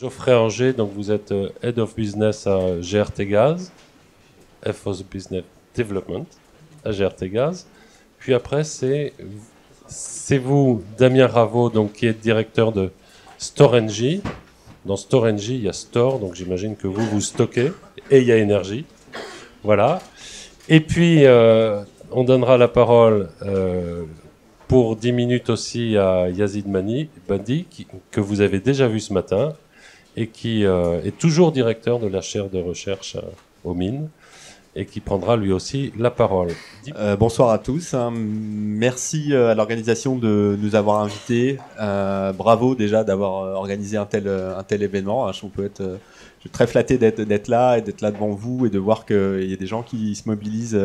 Geoffrey Anger, donc vous êtes Head of Business à GRT Gaz, F for the Business Development à GRT Gaz. Puis après, c'est vous, Damien Raveau, donc, qui êtes directeur de Storengy. Dans Storengy, il y a Store, donc j'imagine que vous stockez, et il y a énergie. Voilà. Et puis, on donnera la parole pour 10 minutes aussi à Yazid Badi, que vous avez déjà vu ce matin, et qui est toujours directeur de la chaire de recherche aux mines, et qui prendra lui aussi la parole. Bonsoir à tous. Merci à l'organisation de nous avoir invités. Bravo déjà d'avoir organisé un tel événement. Je suis très flatté d'être là et d'être là devant vous et de voir qu'il y a des gens qui se mobilisent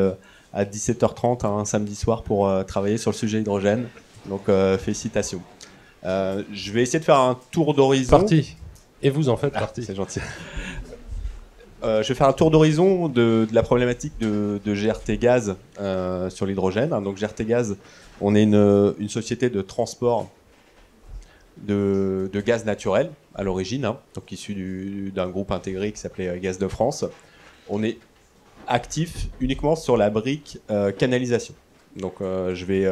à 17h30 un samedi soir pour travailler sur le sujet hydrogène. Donc félicitations. Je vais essayer de faire un tour d'horizon. Parti. Et vous en faites partie. C'est gentil. Je vais faire un tour d'horizon de la problématique de GRT Gaz sur l'hydrogène. Donc GRT Gaz, on est une société de transport de gaz naturel à l'origine, donc issu d'un groupe intégré qui s'appelait Gaz de France. On est actif uniquement sur la brique canalisation. Donc je vais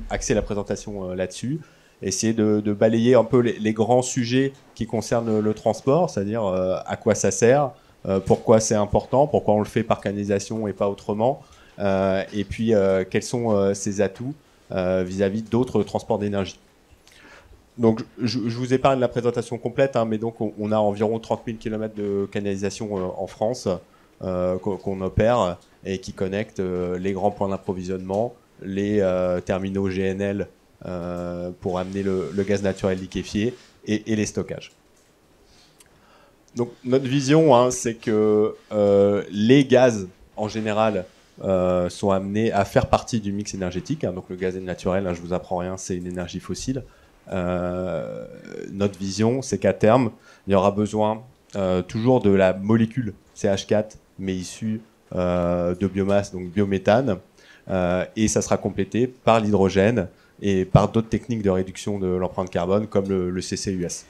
axer la présentation là-dessus, essayer de balayer un peu les grands sujets qui concernent le transport, c'est-à-dire à quoi ça sert, pourquoi c'est important, pourquoi on le fait par canalisation et pas autrement, et puis quels sont ses atouts vis-à-vis d'autres transports d'énergie. Donc je vous épargne la présentation complète, mais donc on a environ 30 000 km de canalisation en France qu'on opère et qui connectent les grands points d'approvisionnement, les terminaux GNL pour amener le gaz naturel liquéfié et les stockages. Donc notre vision, c'est que les gaz en général sont amenés à faire partie du mix énergétique. Donc le gaz est naturel, je vous apprends rien, c'est une énergie fossile. Notre vision, c'est qu'à terme, il y aura besoin toujours de la molécule CH4, mais issue de biomasse, donc biométhane, et ça sera complété par l'hydrogène et par d'autres techniques de réduction de l'empreinte carbone, comme le CCUS.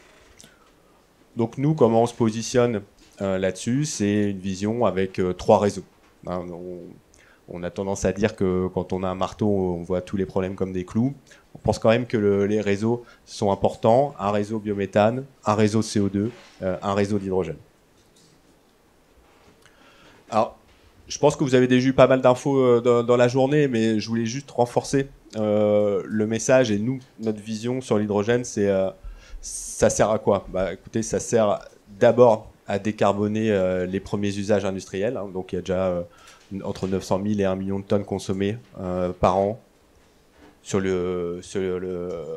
Donc nous, comment on se positionne là-dessus? C'est une vision avec 3 réseaux. On a tendance à dire que quand on a un marteau, on voit tous les problèmes comme des clous. On pense quand même que les réseaux sont importants. Un réseau biométhane, un réseau CO2, un réseau d'hydrogène. Alors, je pense que vous avez déjà eu pas mal d'infos dans la journée, mais je voulais juste renforcer le message. Et nous, notre vision sur l'hydrogène, c'est ça sert à quoi? Écoutez, ça sert d'abord à décarboner les premiers usages industriels. Donc il y a déjà entre 900 000 et 1 million de tonnes consommées par an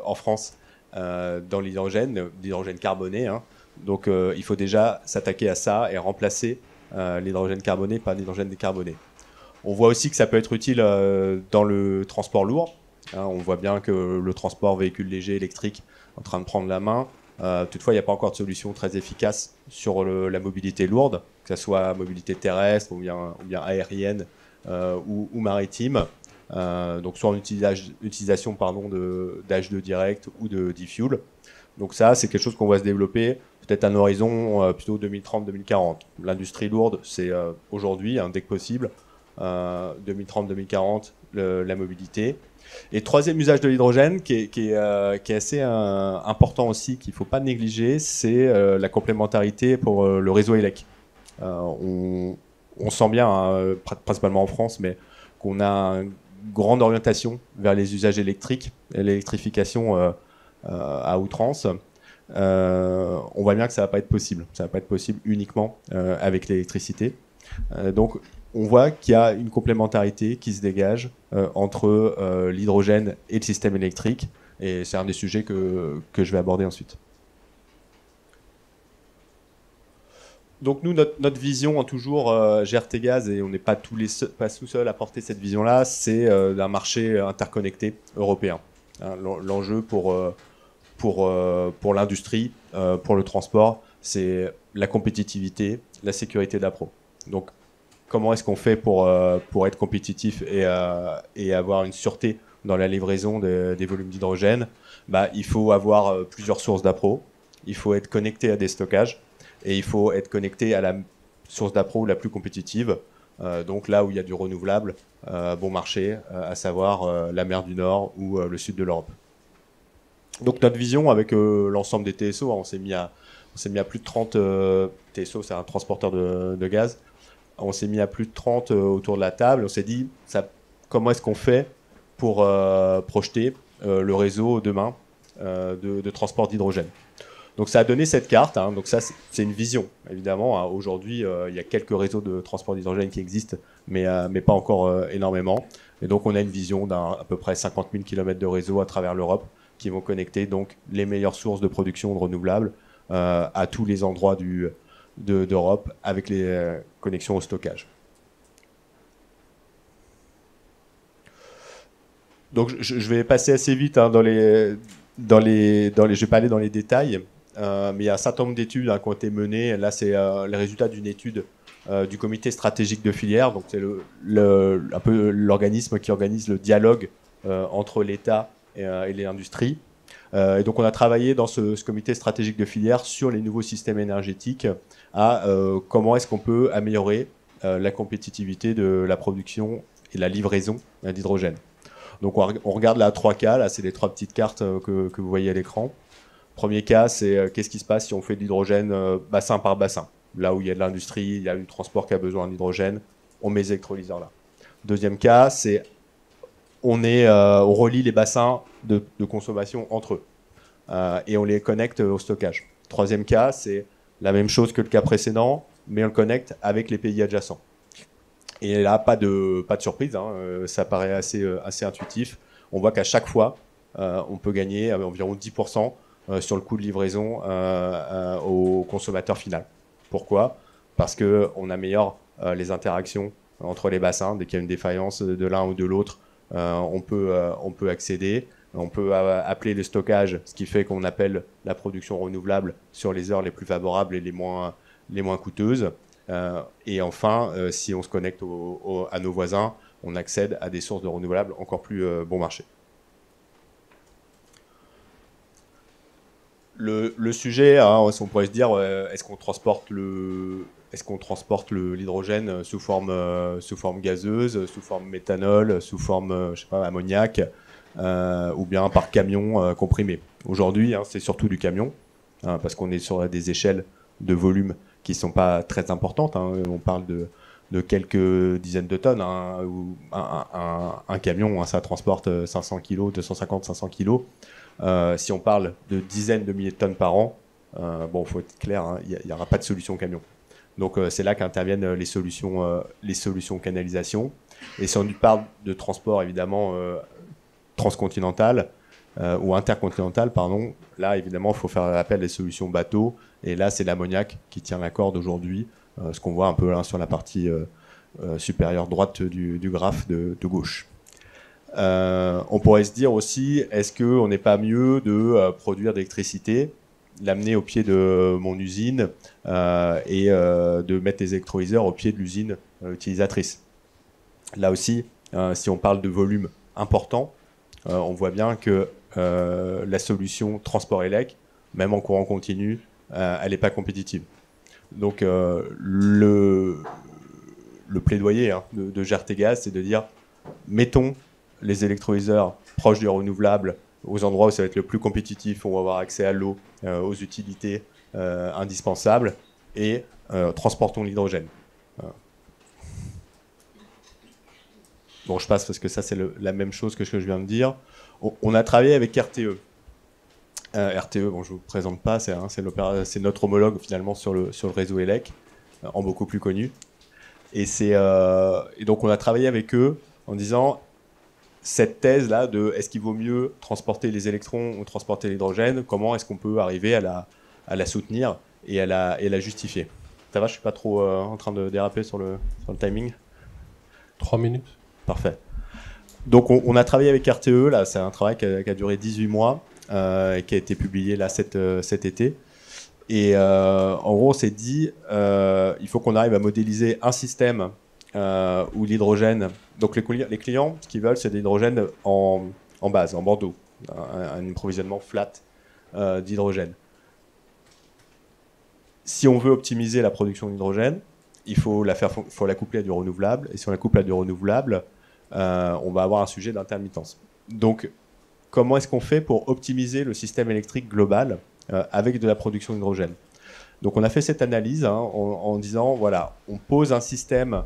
en France dans l'hydrogène carboné. Donc il faut déjà s'attaquer à ça et remplacer l'hydrogène carboné par l'hydrogène décarboné. On voit aussi que ça peut être utile dans le transport lourd. On voit bien que le transport véhicule léger électrique est en train de prendre la main. Toutefois, il n'y a pas encore de solution très efficace sur la mobilité lourde, que ce soit mobilité terrestre ou bien aérienne ou maritime. Donc soit en utilisation d'H2 direct ou de e-fuel. Donc ça, c'est quelque chose qu'on va se développer peut-être à un horizon plutôt 2030-2040. L'industrie lourde, c'est aujourd'hui, dès que possible, 2030-2040, la mobilité. Et troisième usage de l'hydrogène, qui est assez important aussi, qu'il ne faut pas négliger, c'est la complémentarité pour le réseau ELEC. On sent bien, principalement en France, mais qu'on a une grande orientation vers les usages électriques et l'électrification à outrance. On voit bien que ça ne va pas être possible. Ça ne va pas être possible uniquement avec l'électricité. Donc, on voit qu'il y a une complémentarité qui se dégage entre l'hydrogène et le système électrique. Et c'est un des sujets que je vais aborder ensuite. Donc nous, notre vision, toujours GRT Gaz, et on n'est pas tout seul à porter cette vision-là, c'est d'un marché interconnecté européen. L'enjeu pour l'industrie, pour le transport, c'est la compétitivité, la sécurité d'appro. Donc comment est-ce qu'on fait pour être compétitif et avoir une sûreté dans la livraison des volumes d'hydrogène? Il faut avoir plusieurs sources d'appro. il faut être connecté à des stockages et il faut être connecté à la source d'appro la plus compétitive. Donc là où il y a du renouvelable, bon marché, à savoir la mer du Nord ou le sud de l'Europe. Donc notre vision avec l'ensemble des TSO, on s'est mis à plus de 30 TSO, c'est un transporteur de gaz. On s'est mis à plus de 30 autour de la table. On s'est dit, comment est-ce qu'on fait pour projeter le réseau demain de transport d'hydrogène. Donc ça a donné cette carte. Hein. Donc ça, c'est une vision, évidemment. Hein. Aujourd'hui, il y a quelques réseaux de transport d'hydrogène qui existent, mais pas encore énormément. Et donc on a une vision d'à peu près 50 000 km de réseau à travers l'Europe qui vont connecter donc les meilleures sources de production de renouvelables à tous les endroits d'Europe avec les connexions au stockage. Donc je vais passer assez vite hein, je vais pas aller dans les détails, mais il y a un certain nombre d'études hein, qui ont été menées. Là, c'est les résultats d'une étude du comité stratégique de filière. Donc c'est un peu l'organisme qui organise le dialogue entre l'État et l'industrie. Et donc on a travaillé dans ce comité stratégique de filière sur les nouveaux systèmes énergétiques à comment est-ce qu'on peut améliorer la compétitivité de la production et la livraison d'hydrogène. Donc on regarde là 3 cas, là c'est les 3 petites cartes que vous voyez à l'écran. Premier cas, c'est qu'est-ce qui se passe si on fait de l'hydrogène bassin par bassin. Là où il y a de l'industrie, il y a du transport qui a besoin d'hydrogène, on met les électrolyseurs là. Deuxième cas, c'est on relie les bassins de consommation entre eux et on les connecte au stockage. Troisième cas, c'est la même chose que le cas précédent, mais on le connecte avec les pays adjacents. Et là, pas de surprise, hein, ça paraît assez intuitif. On voit qu'à chaque fois, on peut gagner environ 10% sur le coût de livraison au consommateur final. Pourquoi ? Parce qu'on améliore les interactions entre les bassins. Dès qu'il y a une défaillance de l'un ou de l'autre, on peut accéder. On peut appeler le stockage, ce qui fait qu'on appelle la production renouvelable sur les heures les plus favorables et les moins coûteuses. Et enfin, si on se connecte à nos voisins, on accède à des sources de renouvelables encore plus bon marché. Le sujet, hein, on pourrait se dire, est-ce qu'on transporte l'hydrogène sous forme gazeuse, sous forme méthanol, sous forme, je sais pas, ammoniac, ou bien par camion comprimé. Aujourd'hui, hein, c'est surtout du camion, hein, parce qu'on est sur des échelles de volume qui ne sont pas très importantes. Hein. On parle de quelques dizaines de tonnes. Hein, où un camion, hein, ça transporte 500 kg, 250-500 kg. Si on parle de dizaines de milliers de tonnes par an, bon, il faut être clair, hein, il n'y aura pas de solution camion. Donc c'est là qu'interviennent les solutions canalisation. Et si on parle de transport, évidemment, transcontinental ou intercontinental, pardon, là, évidemment, il faut faire appel à des solutions bateaux. Et là, c'est l'ammoniac qui tient la corde aujourd'hui, ce qu'on voit un peu là, sur la partie supérieure droite du graphe de gauche. On pourrait se dire aussi, est-ce qu'on n'est pas mieux de produire de l'électricité, l'amener au pied de mon usine et de mettre des électrolyseurs au pied de l'usine utilisatrice. Là aussi, si on parle de volume important, on voit bien que la solution transport élec, même en courant continu, elle n'est pas compétitive. Donc le plaidoyer hein, de GRTgaz, c'est de dire mettons les électrolyseurs proches du renouvelable aux endroits où ça va être le plus compétitif, où on va avoir accès à l'eau, aux utilités indispensables, et transportons l'hydrogène. Bon, je passe parce que ça, c'est la même chose que ce que je viens de dire. On a travaillé avec RTE. RTE, bon, je ne vous présente pas, c'est notre homologue finalement sur le réseau ELEC, en beaucoup plus connu. Et donc on a travaillé avec eux en disant cette thèse-là de est-ce qu'il vaut mieux transporter les électrons ou transporter l'hydrogène, comment est-ce qu'on peut arriver à la soutenir et à la justifier. Ça va, je ne suis pas trop en train de déraper sur le timing ? 3 minutes. Parfait. Donc on a travaillé avec RTE, là, c'est un travail qui a duré 18 mois et qui a été publié là cet été. Et en gros, on s'est dit, il faut qu'on arrive à modéliser un système où l'hydrogène... Donc les clients, ce qu'ils veulent, c'est de l'hydrogène en base, en bandeau, un approvisionnement flat d'hydrogène. Si on veut optimiser la production d'hydrogène, il faut la coupler à du renouvelable. Et si on la couple à du renouvelable, on va avoir un sujet d'intermittence. Donc, comment est-ce qu'on fait pour optimiser le système électrique global avec de la production d'hydrogène? Donc, on a fait cette analyse en disant, voilà, on pose un système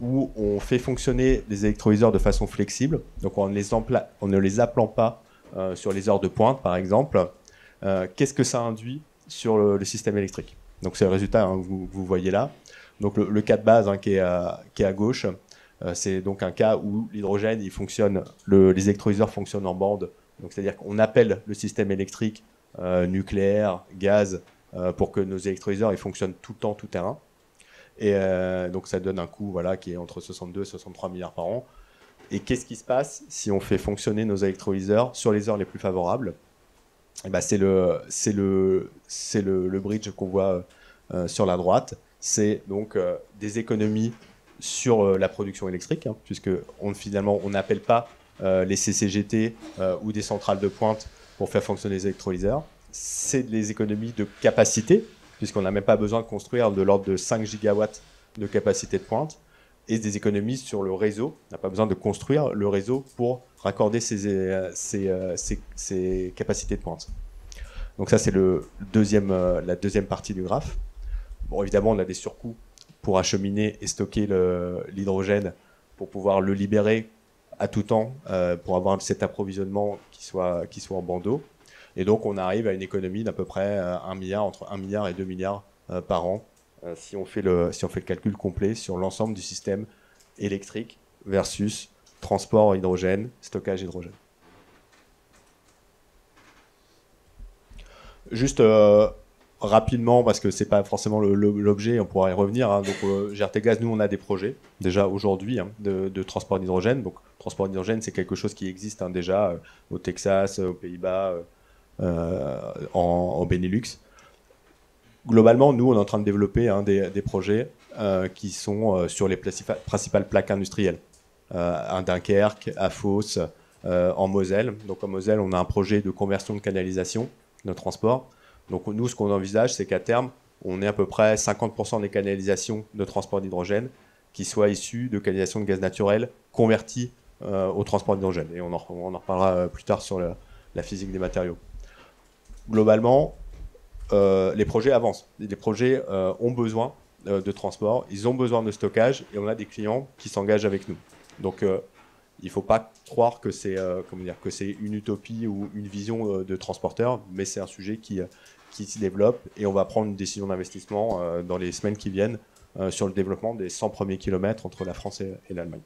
où on fait fonctionner les électrolyseurs de façon flexible. Donc, on ne les appelant pas sur les heures de pointe, par exemple. Qu'est-ce que ça induit sur le système électrique? Donc, c'est le résultat que vous voyez là. Donc, le cas de base qui est à gauche, c'est donc un cas où l'hydrogène, les électrolyseurs fonctionnent en bande. Donc, c'est-à-dire qu'on appelle le système électrique nucléaire, gaz, pour que nos électrolyseurs ils fonctionnent tout le temps, tout terrain. Et donc, ça donne un coût qui est entre 62 et 63 milliards par an. Et qu'est-ce qui se passe si on fait fonctionner nos électrolyseurs sur les heures les plus favorables? Et ben, c'est le bridge qu'on voit sur la droite. C'est donc des économies sur la production électrique, puisque finalement, on n'appelle pas les CCGT ou des centrales de pointe pour faire fonctionner les électrolyseurs. C'est des économies de capacité, puisqu'on n'a même pas besoin de construire de l'ordre de 5 gigawatts de capacité de pointe, et des économies sur le réseau. On n'a pas besoin de construire le réseau pour raccorder ces capacités de pointe. Donc ça, c'est la deuxième partie du graphe. Bon, évidemment, on a des surcoûts pour acheminer et stocker l'hydrogène pour pouvoir le libérer à tout temps, pour avoir cet approvisionnement qui soit en bandeau. Et donc, on arrive à une économie d'à peu près entre 1 milliard et 2 milliards par an, si on fait le calcul complet sur l'ensemble du système électrique versus transport hydrogène, stockage hydrogène. Juste rapidement, parce que c'est pas forcément l'objet, on pourra y revenir. Donc, GRTgaz, nous, on a des projets déjà aujourd'hui de transport d'hydrogène. Donc, transport d'hydrogène, c'est quelque chose qui existe déjà au Texas, aux Pays-Bas, au Benelux. Globalement, nous, on est en train de développer des projets qui sont sur les principales plaques industrielles. À Dunkerque, à Fos, en Moselle. Donc, en Moselle, on a un projet de conversion de canalisation de transport. Donc, nous, ce qu'on envisage, c'est qu'à terme, on ait à peu près 50% des canalisations de transport d'hydrogène qui soient issues de canalisations de gaz naturel converties au transport d'hydrogène. Et on en reparlera plus tard sur la physique des matériaux. Globalement, les projets avancent. Les projets ont besoin de transport, ils ont besoin de stockage, et on a des clients qui s'engagent avec nous. Donc, il ne faut pas croire que c'est une utopie ou une vision de transporteur, mais c'est un sujet qui se développe, et on va prendre une décision d'investissement dans les semaines qui viennent sur le développement des 100 premiers kilomètres entre la France et l'Allemagne.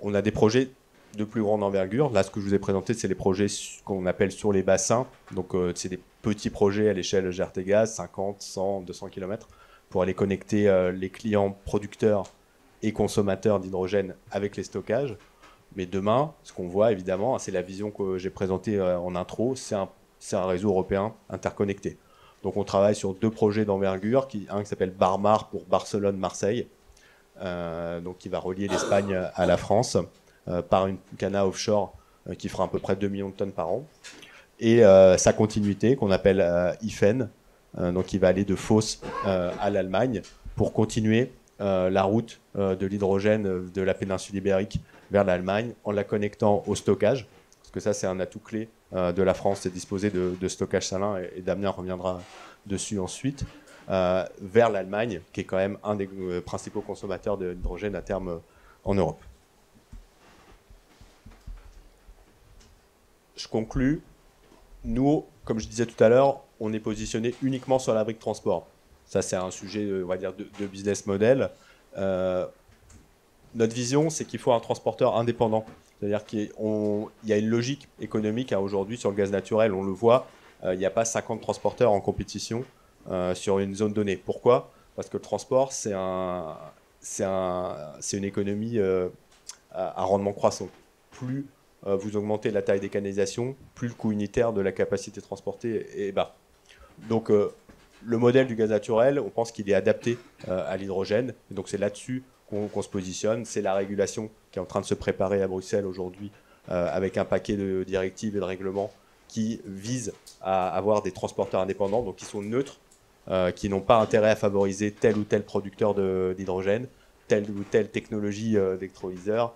On a des projets de plus grande envergure. Là, ce que je vous ai présenté, c'est les projets qu'on appelle sur les bassins. Donc, c'est des petits projets à l'échelle GRTgaz, 50, 100, 200 km, pour aller connecter les clients producteurs et consommateurs d'hydrogène avec les stockages. Mais demain, ce qu'on voit, évidemment, c'est la vision que j'ai présentée en intro, c'est un réseau européen interconnecté. Donc, on travaille sur 2 projets d'envergure, un qui s'appelle Barmar pour Barcelone-Marseille, donc qui va relier l'Espagne à la France, par une cana offshore qui fera à peu près 2 millions de tonnes par an. Et sa continuité, qu'on appelle IFEN, donc qui va aller de Fos à l'Allemagne, pour continuer la route de l'hydrogène de la péninsule ibérique vers l'Allemagne, en la connectant au stockage, parce que ça, c'est un atout clé de la France, c'est disposer de stockage salin, et Damien reviendra dessus ensuite, vers l'Allemagne, qui est quand même un des principaux consommateurs d'hydrogène à terme en Europe. Je conclus. Nous, comme je disais tout à l'heure, on est positionné uniquement sur la brique transport. Ça, c'est un sujet, on va dire, de business model. Notre vision, c'est qu'il faut un transporteur indépendant. C'est-à-dire qu'il y a une logique économique aujourd'hui sur le gaz naturel. On le voit, il n'y a pas 50 transporteurs en compétition sur une zone donnée. Pourquoi? Parce que le transport, c'est une économie à rendement croissant. Plus vous augmentez la taille des canalisations, plus le coût unitaire de la capacité transportée est bas. Donc, le modèle du gaz naturel, on pense qu'il est adapté à l'hydrogène. Et donc, c'est là-dessus qu'on se positionne. C'est la régulation qui est en train de se préparer à Bruxelles aujourd'hui, avec un paquet de directives et de règlements qui vise à avoir des transporteurs indépendants, donc qui sont neutres, qui n'ont pas intérêt à favoriser tel ou tel producteur d'hydrogène, telle ou telle technologie d'électrolyseur,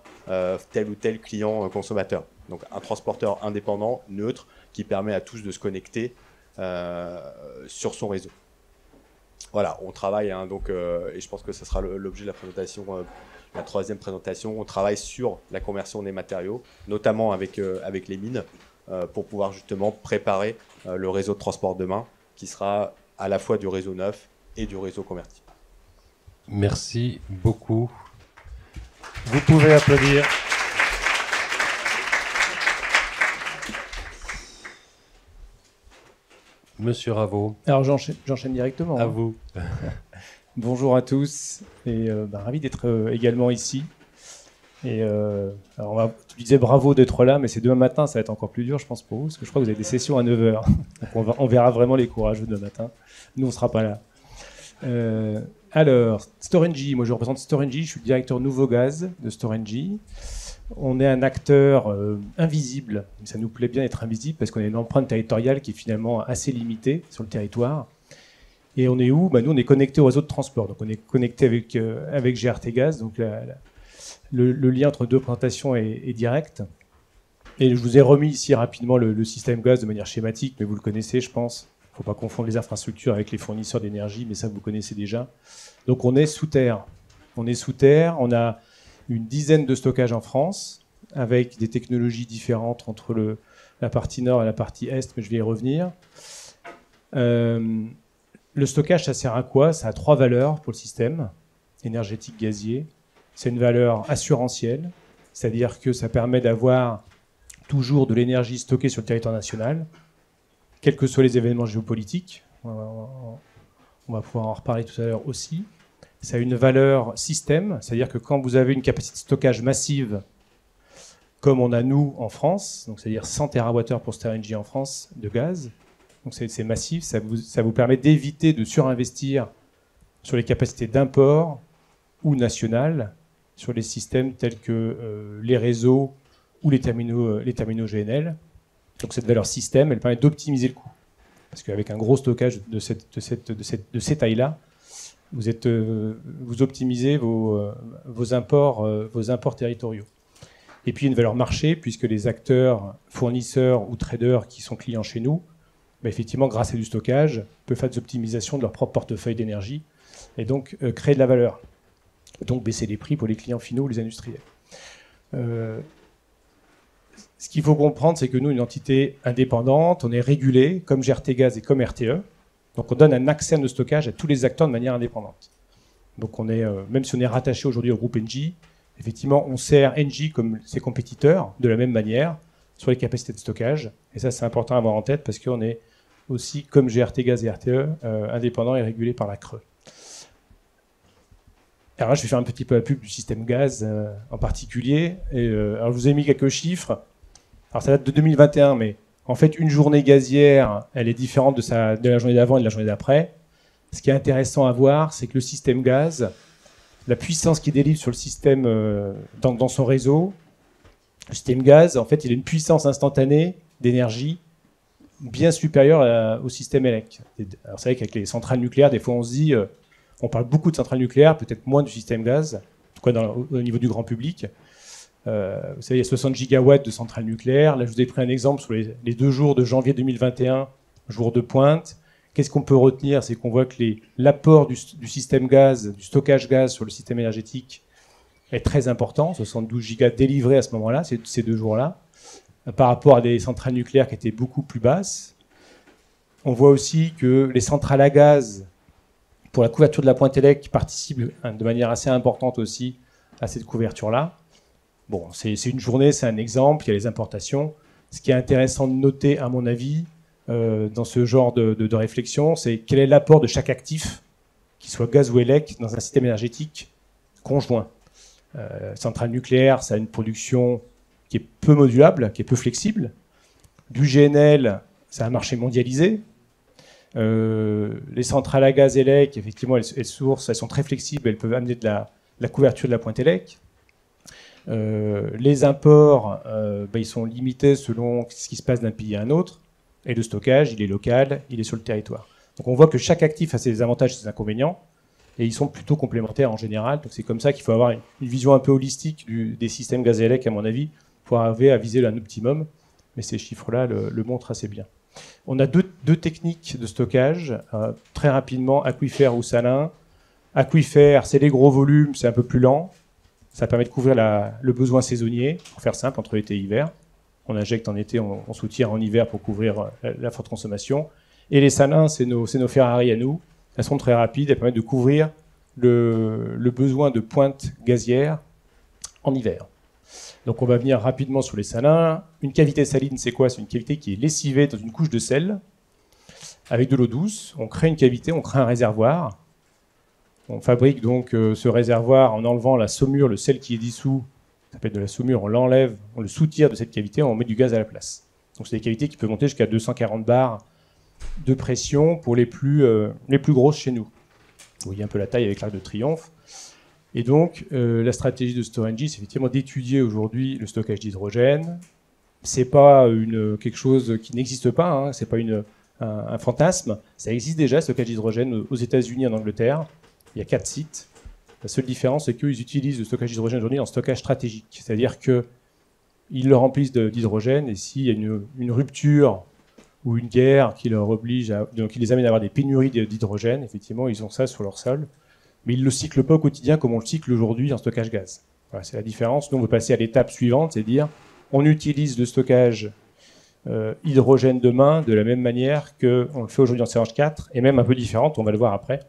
tel ou tel client consommateur. Donc un transporteur indépendant, neutre, qui permet à tous de se connecter sur son réseau. Voilà, on travaille, hein, donc, et je pense que ce sera l'objet de la présentation, la troisième présentation. On travaille sur la conversion des matériaux, notamment avec les mines, pour pouvoir justement préparer le réseau de transport demain, qui sera à la fois du réseau neuf et du réseau converti. Merci beaucoup. Vous pouvez applaudir. Monsieur Raveau. Alors j'enchaîne directement. À vous. Bonjour à tous et ravi d'être également ici. Et alors tu disais bravo d'être là, mais c'est demain matin, ça va être encore plus dur, je pense, pour vous, parce que je crois que vous avez des sessions à 9h. Donc on verra vraiment les courageux demain matin. Nous, on ne sera pas là. Alors, Storengy, moi je représente Storengy, je suis le directeur Nouveau Gaz de Storengy. On est un acteur invisible, ça nous plaît bien d'être invisible parce qu'on a une empreinte territoriale qui est finalement assez limitée sur le territoire. Et on est où? Nous, on est connecté au réseau de transport, donc on est connecté avec GRT Gaz, donc le lien entre deux présentations est direct. Et je vous ai remis ici rapidement le système gaz de manière schématique, mais vous le connaissez, je pense. Il ne faut pas confondre les infrastructures avec les fournisseurs d'énergie, mais ça, vous connaissez déjà. Donc on est sous terre. On est sous terre, on a une dizaine de stockages en France, avec des technologies différentes entre la partie nord et la partie est, mais je vais y revenir. Le stockage, ça sert à quoi? Ça a 3 valeurs pour le système énergétique gazier. C'est une valeur assurantielle, c'est-à-dire que ça permet d'avoir toujours de l'énergie stockée sur le territoire national, quels que soient les événements géopolitiques. On va pouvoir en reparler tout à l'heure aussi. Ça a une valeur système, c'est-à-dire que quand vous avez une capacité de stockage massive, comme on a nous en France, donc c'est-à-dire 100 TWh pour Storengy en France de gaz, donc c'est massif, ça vous permet d'éviter de surinvestir sur les capacités d'import ou nationales, sur les systèmes tels que les réseaux ou les terminaux GNL. Donc cette valeur système, elle permet d'optimiser le coût. Parce qu'avec un gros stockage de ces tailles-là, vous optimisez vos imports territoriaux. Et puis une valeur marché, puisque les acteurs, fournisseurs ou traders qui sont clients chez nous, effectivement, grâce à du stockage, peuvent faire des optimisations de leur propre portefeuille d'énergie et donc créer de la valeur. Donc baisser les prix pour les clients finaux ou les industriels. Ce qu'il faut comprendre, c'est que nous, une entité indépendante, on est régulé comme GRT Gaz et comme RTE. Donc on donne un accès à nos stockages à tous les acteurs de manière indépendante. Donc on est, même si on est rattaché aujourd'hui au groupe Engie, effectivement, on sert Engie comme ses compétiteurs de la même manière sur les capacités de stockage. Et ça, c'est important à avoir en tête parce qu'on est aussi, comme GRT Gaz et RTE, indépendant et régulé par la CRE. Alors là, je vais faire un petit peu la pub du système gaz en particulier. Alors je vous ai mis quelques chiffres. Alors ça date de 2021, mais en fait, une journée gazière, elle est différente de la journée d'avant et de la journée d'après. Ce qui est intéressant à voir, c'est que le système gaz, la puissance qu'il délivre sur le système dans son réseau, le système gaz, en fait, il a une puissance instantanée d'énergie bien supérieure au système ELEC. Alors c'est vrai qu'avec les centrales nucléaires, des fois on se dit, on parle beaucoup de centrales nucléaires, peut-être moins du système gaz, en tout cas au niveau du grand public. Vous savez, il y a 60 gigawatts de centrales nucléaires. Là, je vous ai pris un exemple sur les 2 jours de janvier 2021, jour de pointe. Qu'est-ce qu'on peut retenir? C'est qu'on voit que l'apport du système gaz, du stockage gaz sur le système énergétique est très important. 72 gigas délivrés à ce moment-là, ces 2 jours-là, par rapport à des centrales nucléaires qui étaient beaucoup plus basses. On voit aussi que les centrales à gaz, pour la couverture de la pointe élec, participent de manière assez importante aussi à cette couverture-là. Bon, c'est une journée, c'est un exemple, il y a les importations. Ce qui est intéressant de noter, à mon avis, dans ce genre de réflexion, c'est quel est l'apport de chaque actif, qu'il soit gaz ou élec, dans un système énergétique conjoint. Centrale nucléaire, ça a une production qui est peu modulable, qui est peu flexible. Du GNL, c'est un marché mondialisé. Les centrales à gaz élec, effectivement, elles sont très flexibles, elles peuvent amener de la couverture de la pointe élec. Les imports, ils sont limités selon ce qui se passe d'un pays à un autre. Et le stockage, il est local, il est sur le territoire. Donc on voit que chaque actif a ses avantages et ses inconvénients, et ils sont plutôt complémentaires en général. Donc c'est comme ça qu'il faut avoir une vision un peu holistique des systèmes gaz et électriques, à mon avis, pour arriver à viser un optimum. Mais ces chiffres-là le montrent assez bien. On a deux techniques de stockage, très rapidement, aquifère ou salin. Aquifère, c'est les gros volumes, c'est un peu plus lent. Ça permet de couvrir le besoin saisonnier, pour faire simple, entre été et hiver. On injecte en été, on soutire en hiver pour couvrir la forte consommation. Et les salins, c'est nos Ferrari à nous. Elles sont très rapides, elles permettent de couvrir le besoin de pointe gazière en hiver. Donc on va venir rapidement sur les salins. Une cavité saline, c'est quoi? C'est une cavité qui est lessivée dans une couche de sel avec de l'eau douce. On crée une cavité, on crée un réservoir. On fabrique donc ce réservoir en enlevant la saumure, le sel qui est dissous. Ça s'appelle de la saumure, on l'enlève, on le soutire de cette cavité, on met du gaz à la place. Donc c'est des cavités qui peuvent monter jusqu'à 240 bars de pression pour les plus grosses chez nous. Vous voyez un peu la taille avec l'Arc de Triomphe. Et donc la stratégie de Storengy, c'est effectivement d'étudier aujourd'hui le stockage d'hydrogène. C'est pas quelque chose qui n'existe pas, hein, c'est pas un fantasme. Ça existe déjà, le stockage d'hydrogène aux États-Unis, en Angleterre. Il y a 4 sites. La seule différence, c'est qu'ils utilisent le stockage d'hydrogène aujourd'hui en stockage stratégique. C'est-à-dire qu'ils le remplissent d'hydrogène, et s'il y a une rupture ou une guerre qui qui les amène à avoir des pénuries d'hydrogène, effectivement, ils ont ça sur leur sol. Mais ils ne le cyclent pas au quotidien comme on le cycle aujourd'hui en stockage gaz. Voilà, c'est la différence. Nous, on veut passer à l'étape suivante, c'est dire on utilise le stockage hydrogène demain de la même manière qu'on le fait aujourd'hui en CH4, et même un peu différente, on va le voir après.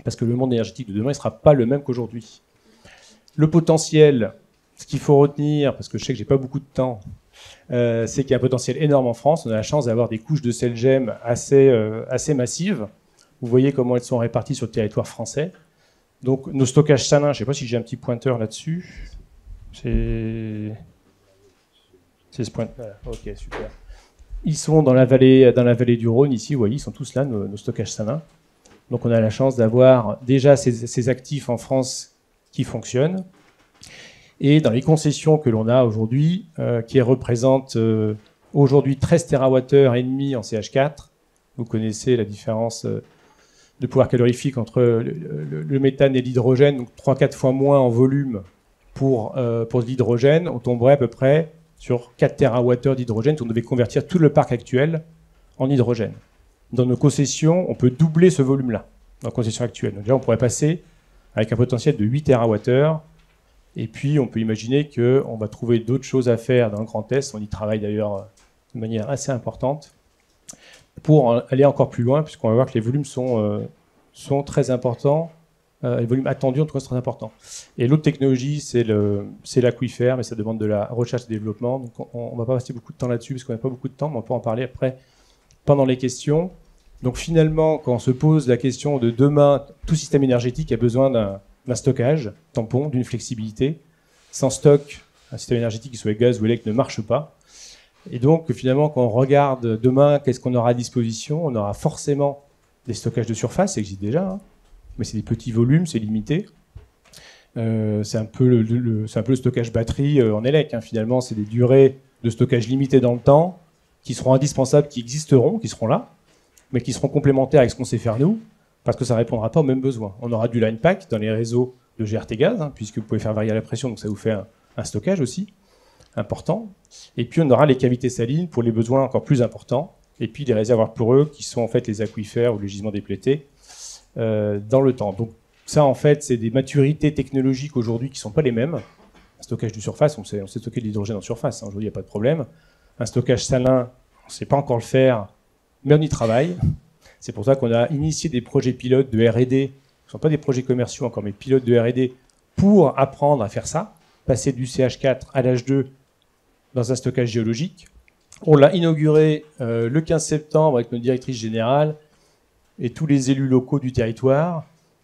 Parce que le monde énergétique de demain ne sera pas le même qu'aujourd'hui. Le potentiel, ce qu'il faut retenir, parce que je sais que j'ai pas beaucoup de temps, c'est qu'il y a un potentiel énorme en France. On a la chance d'avoir des couches de sel gemme assez massives. Vous voyez comment elles sont réparties sur le territoire français. Donc nos stockages salins, je ne sais pas si j'ai un petit pointeur là-dessus. C'est ce pointeur. Voilà. Ok, super. Ils sont dans la vallée du Rhône, ici, vous voyez, ils sont tous là, nos stockages salins. Donc on a la chance d'avoir déjà ces actifs en France qui fonctionnent. Et dans les concessions que l'on a aujourd'hui, qui représentent aujourd'hui 13 TWh et demi en CH4, vous connaissez la différence de pouvoir calorifique entre le méthane et l'hydrogène, donc 3-4 fois moins en volume pour l'hydrogène. On tomberait à peu près sur 4 TWh d'hydrogène si on devait convertir tout le parc actuel en hydrogène. Dans nos concessions, on peut doubler ce volume-là, dans la concession actuelle. Donc déjà, on pourrait passer avec un potentiel de 8 TWh, et puis on peut imaginer qu'on va trouver d'autres choses à faire dans le Grand Est, on y travaille d'ailleurs de manière assez importante, pour aller encore plus loin, puisqu'on va voir que les volumes sont très importants, les volumes attendus en tout cas sont très importants. Et l'autre technologie, c'est l'aquifère, mais ça demande de la recherche et développement, donc on ne va pas passer beaucoup de temps là-dessus, parce qu'on n'a pas beaucoup de temps, mais on peut en parler après pendant les questions. Donc finalement, quand on se pose la question de demain, tout système énergétique a besoin d'un stockage tampon, d'une flexibilité. Sans stock, un système énergétique qui soit gaz ou électrique ne marche pas. Et donc finalement, quand on regarde demain, qu'est-ce qu'on aura à disposition? On aura forcément des stockages de surface, ça existe déjà, hein, mais c'est des petits volumes, c'est limité. C'est un peu le stockage batterie en élec, hein. Finalement, c'est des durées de stockage limitées dans le temps, qui seront indispensables, qui existeront, qui seront là, mais qui seront complémentaires avec ce qu'on sait faire nous, parce que ça ne répondra pas aux mêmes besoins. On aura du line pack dans les réseaux de GRT gaz, hein, puisque vous pouvez faire varier la pression, donc ça vous fait un stockage aussi important. Et puis on aura les cavités salines pour les besoins encore plus importants, et puis les réservoirs poreux qui sont en fait les aquifères ou les gisements déplétés dans le temps. Donc ça en fait c'est des maturités technologiques aujourd'hui qui ne sont pas les mêmes. Un stockage de surface, on sait stocker de l'hydrogène en surface, hein, aujourd'hui il n'y a pas de problème. Un stockage salin, on ne sait pas encore le faire, mais on y travaille. C'est pour ça qu'on a initié des projets pilotes de R&D, ce ne sont pas des projets commerciaux encore, mais pilotes de R&D, pour apprendre à faire ça, passer du CH4 à l'H2 dans un stockage géologique. On l'a inauguré le 15 septembre avec notre directrice générale et tous les élus locaux du territoire.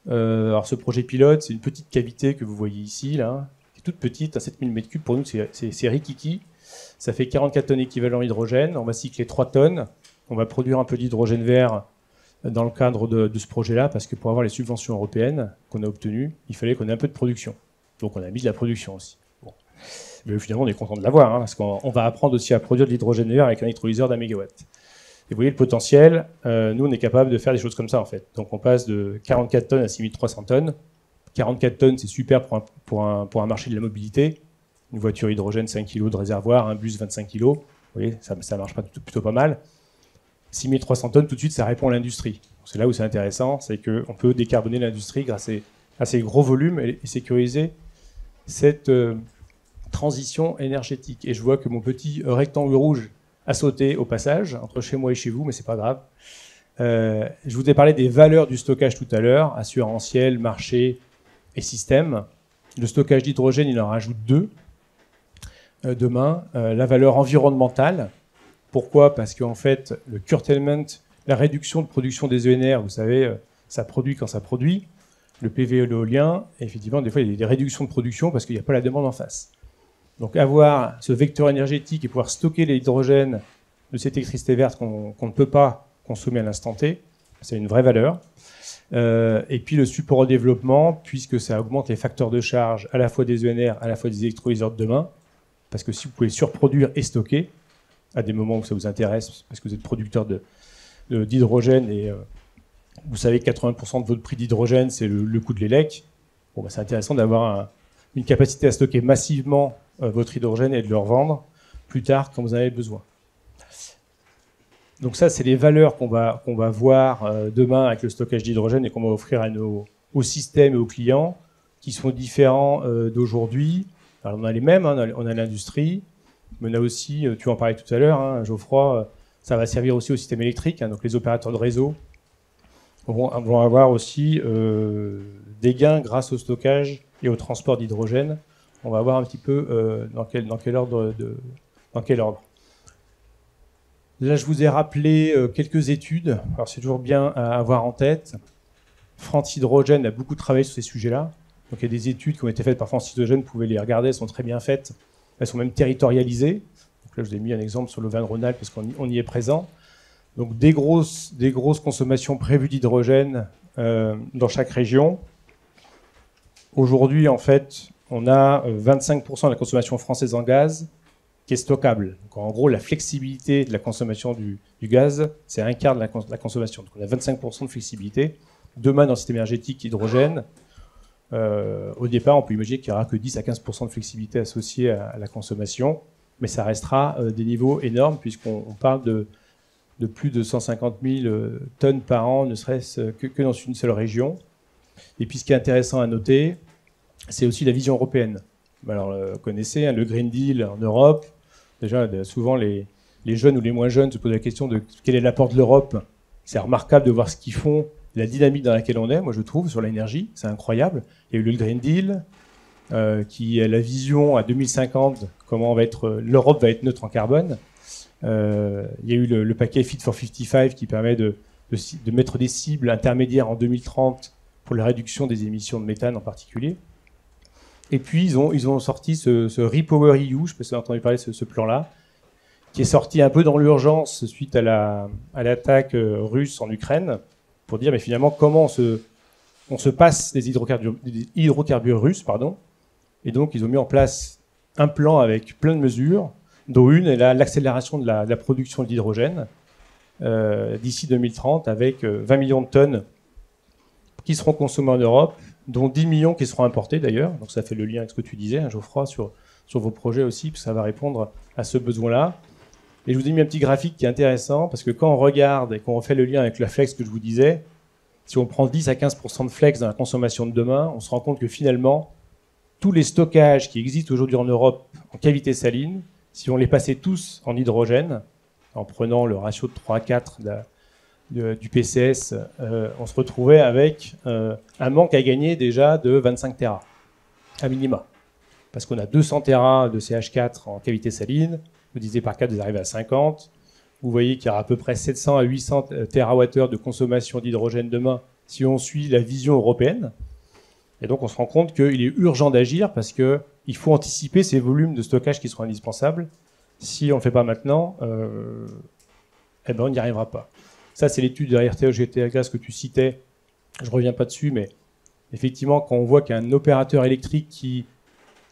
Alors ce projet pilote, c'est une petite cavité que vous voyez ici, là, qui est toute petite, à 7000 m3. Pour nous, c'est rikiki. Ça fait 44 tonnes équivalent hydrogène. On va cycler 3 tonnes. On va produire un peu d'hydrogène vert dans le cadre de ce projet-là, parce que pour avoir les subventions européennes qu'on a obtenues, il fallait qu'on ait un peu de production. Donc on a mis de la production aussi. Bon. Mais finalement, on est content de l'avoir, hein, parce qu'on va apprendre aussi à produire de l'hydrogène vert avec un électrolyseur d'1 mégawatt. Et vous voyez le potentiel, nous on est capable de faire des choses comme ça en fait. Donc on passe de 44 tonnes à 6300 tonnes. 44 tonnes c'est super pour un marché de la mobilité. Une voiture hydrogène 5 kg de réservoir, un bus 25 kg. Vous voyez, ça marche plutôt pas mal. 6300 tonnes, tout de suite ça répond à l'industrie. C'est là où c'est intéressant, c'est qu'on peut décarboner l'industrie grâce à ces gros volumes et sécuriser cette transition énergétique. Et je vois que mon petit rectangle rouge a sauté au passage, entre chez moi et chez vous, mais c'est pas grave. Je vous ai parlé des valeurs du stockage tout à l'heure, assurantiel, marché et système. Le stockage d'hydrogène, il en rajoute 2 demain. La valeur environnementale. Pourquoi ? Parce qu'en fait, le curtailment, la réduction de production des ENR, vous savez, ça produit quand ça produit. Le PV l'éolien, effectivement, des fois, il y a des réductions de production parce qu'il n'y a pas la demande en face. Donc avoir ce vecteur énergétique et pouvoir stocker l'hydrogène de cette électricité verte qu'on ne peut pas consommer à l'instant T, c'est une vraie valeur. Et puis le support au développement, puisque ça augmente les facteurs de charge à la fois des ENR, à la fois des électrolyseurs de demain, parce que si vous pouvez surproduire et stocker, à des moments où ça vous intéresse, parce que vous êtes producteur d'hydrogène et vous savez que 80% de votre prix d'hydrogène, c'est le coût de l'élec, bon, c'est intéressant d'avoir une capacité à stocker massivement votre hydrogène et de le revendre plus tard quand vous en avez besoin. Donc ça, c'est les valeurs qu'on va voir demain avec le stockage d'hydrogène et qu'on va offrir aux systèmes et aux clients qui sont différents d'aujourd'hui. Alors on a les mêmes, hein, on a l'industrie, mais on a aussi, tu en parlais tout à l'heure, hein, Geoffroy, ça va servir aussi au système électrique, hein, donc les opérateurs de réseau vont avoir aussi des gains grâce au stockage et au transport d'hydrogène. On va voir un petit peu dans quel ordre. Là, je vous ai rappelé quelques études. Alors, c'est toujours bien à avoir en tête. France Hydrogène a beaucoup travaillé sur ces sujets-là. Donc, il y a des études qui ont été faites par France Hydrogène. Vous pouvez les regarder, elles sont très bien faites. Elles sont même territorialisées. Donc là, je vous ai mis un exemple sur l'Auvergne-Rhône-Alpes parce qu'on y est présent. Donc, des grosses consommations prévues d'hydrogène dans chaque région. Aujourd'hui, en fait, on a 25% de la consommation française en gaz qui est stockable. Donc, en gros, la flexibilité de la consommation du gaz, c'est un quart de la consommation. Donc, on a 25% de flexibilité. Demain, dans le système énergétique hydrogène, au départ, on peut imaginer qu'il n'y aura que 10 à 15% de flexibilité associée à la consommation, mais ça restera des niveaux énormes puisqu'on parle de plus de 150 000 tonnes par an, ne serait-ce que dans une seule région. Et puis, ce qui est intéressant à noter, c'est aussi la vision européenne. Alors, vous connaissez le Green Deal en Europe. Déjà, souvent, les jeunes ou les moins jeunes se posent la question de quel est l'apport de l'Europe. C'est remarquable de voir ce qu'ils font, la dynamique dans laquelle on est, moi je trouve, sur l'énergie. C'est incroyable. Il y a eu le Green Deal, qui a la vision à 2050, comment l'Europe va être neutre en carbone. Il y a eu le paquet Fit for 55 qui permet de mettre des cibles intermédiaires en 2030 pour la réduction des émissions de méthane en particulier. Et puis, ils ont sorti ce Repower EU, je ne sais pas si vous avez entendu parler de ce plan-là, qui est sorti un peu dans l'urgence suite à l'attaque russe en Ukraine, pour dire, mais finalement, comment on se passe des hydrocarbures russes, pardon. Et donc, ils ont mis en place un plan avec plein de mesures, dont une est l'accélération de la production d'hydrogène d'ici 2030, avec 20 millions de tonnes qui seront consommées en Europe, dont 10 millions qui seront importés d'ailleurs. Donc ça fait le lien avec ce que tu disais, hein, Geoffroy, sur vos projets aussi, parce que ça va répondre à ce besoin-là. Et je vous ai mis un petit graphique qui est intéressant, parce que quand on regarde et qu'on refait le lien avec la flex que je vous disais, si on prend 10 à 15% de flex dans la consommation de demain, on se rend compte que finalement, tous les stockages qui existent aujourd'hui en Europe en cavité saline, si on les passait tous en hydrogène, en prenant le ratio de 3 à 4 du PCS, on se retrouvait avec un manque à gagner déjà de 25 Tera, à minima. Parce qu'on a 200 Tera de CH4 en cavité saline, vous divisez par 4, vous arrivez à 50. Vous voyez qu'il y aura à peu près 700 à 800 TWh de consommation d'hydrogène demain si on suit la vision européenne. Et donc on se rend compte qu'il est urgent d'agir parce qu'il faut anticiper ces volumes de stockage qui seront indispensables. Si on ne le fait pas maintenant, on n'y arrivera pas. Ça, c'est l'étude de RTE GRTgaz que tu citais. Je ne reviens pas dessus, mais effectivement, quand on voit qu'un opérateur électrique qui,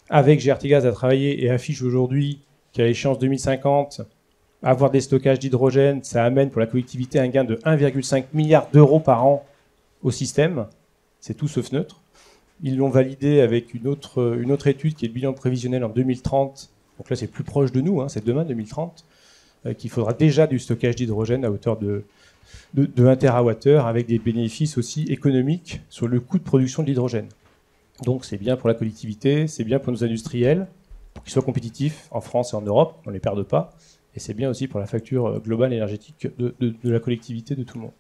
avec GRTgaz, a travaillé et affiche aujourd'hui qu'à l'échéance 2050, avoir des stockages d'hydrogène, ça amène pour la collectivité un gain de 1,5 milliard d'euros par an au système. C'est tout sauf neutre. Ils l'ont validé avec une autre étude qui est le bilan prévisionnel en 2030. Donc là, c'est plus proche de nous, hein, c'est demain 2030, qu'il faudra déjà du stockage d'hydrogène à hauteur de 1 TWh avec des bénéfices aussi économiques sur le coût de production de l'hydrogène. Donc c'est bien pour la collectivité, c'est bien pour nos industriels, pour qu'ils soient compétitifs en France et en Europe, on ne les perde pas, et c'est bien aussi pour la facture globale énergétique de la collectivité, de tout le monde.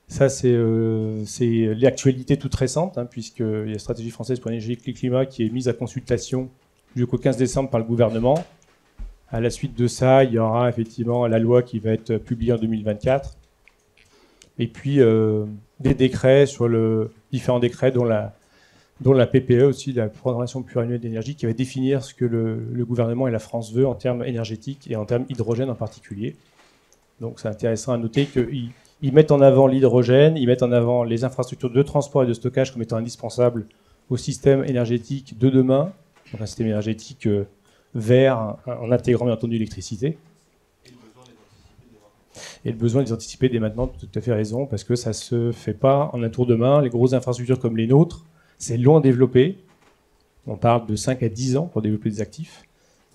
Ça, c'est l'actualité toute récente, hein, puisqu'il y a la stratégie française pour l'énergie et le climat qui est mise à consultation jusqu'au 15 décembre par le gouvernement. À la suite de ça, il y aura effectivement la loi qui va être publiée en 2024. Et puis des décrets différents décrets, dont la PPE aussi, la programmation pluriannuelle d'énergie, qui va définir ce que le gouvernement et la France veut en termes énergétiques et en termes hydrogène en particulier. Donc c'est intéressant à noter qu'ils mettent en avant l'hydrogène, ils mettent en avant les infrastructures de transport et de stockage comme étant indispensables au système énergétique de demain, donc un système énergétique vert en intégrant bien entendu l'électricité. Et le besoin de les anticiper dès maintenant, tout à fait raison, parce que ça ne se fait pas en un tour de main. Les grosses infrastructures comme les nôtres, c'est long à développer. On parle de 5 à 10 ans pour développer des actifs.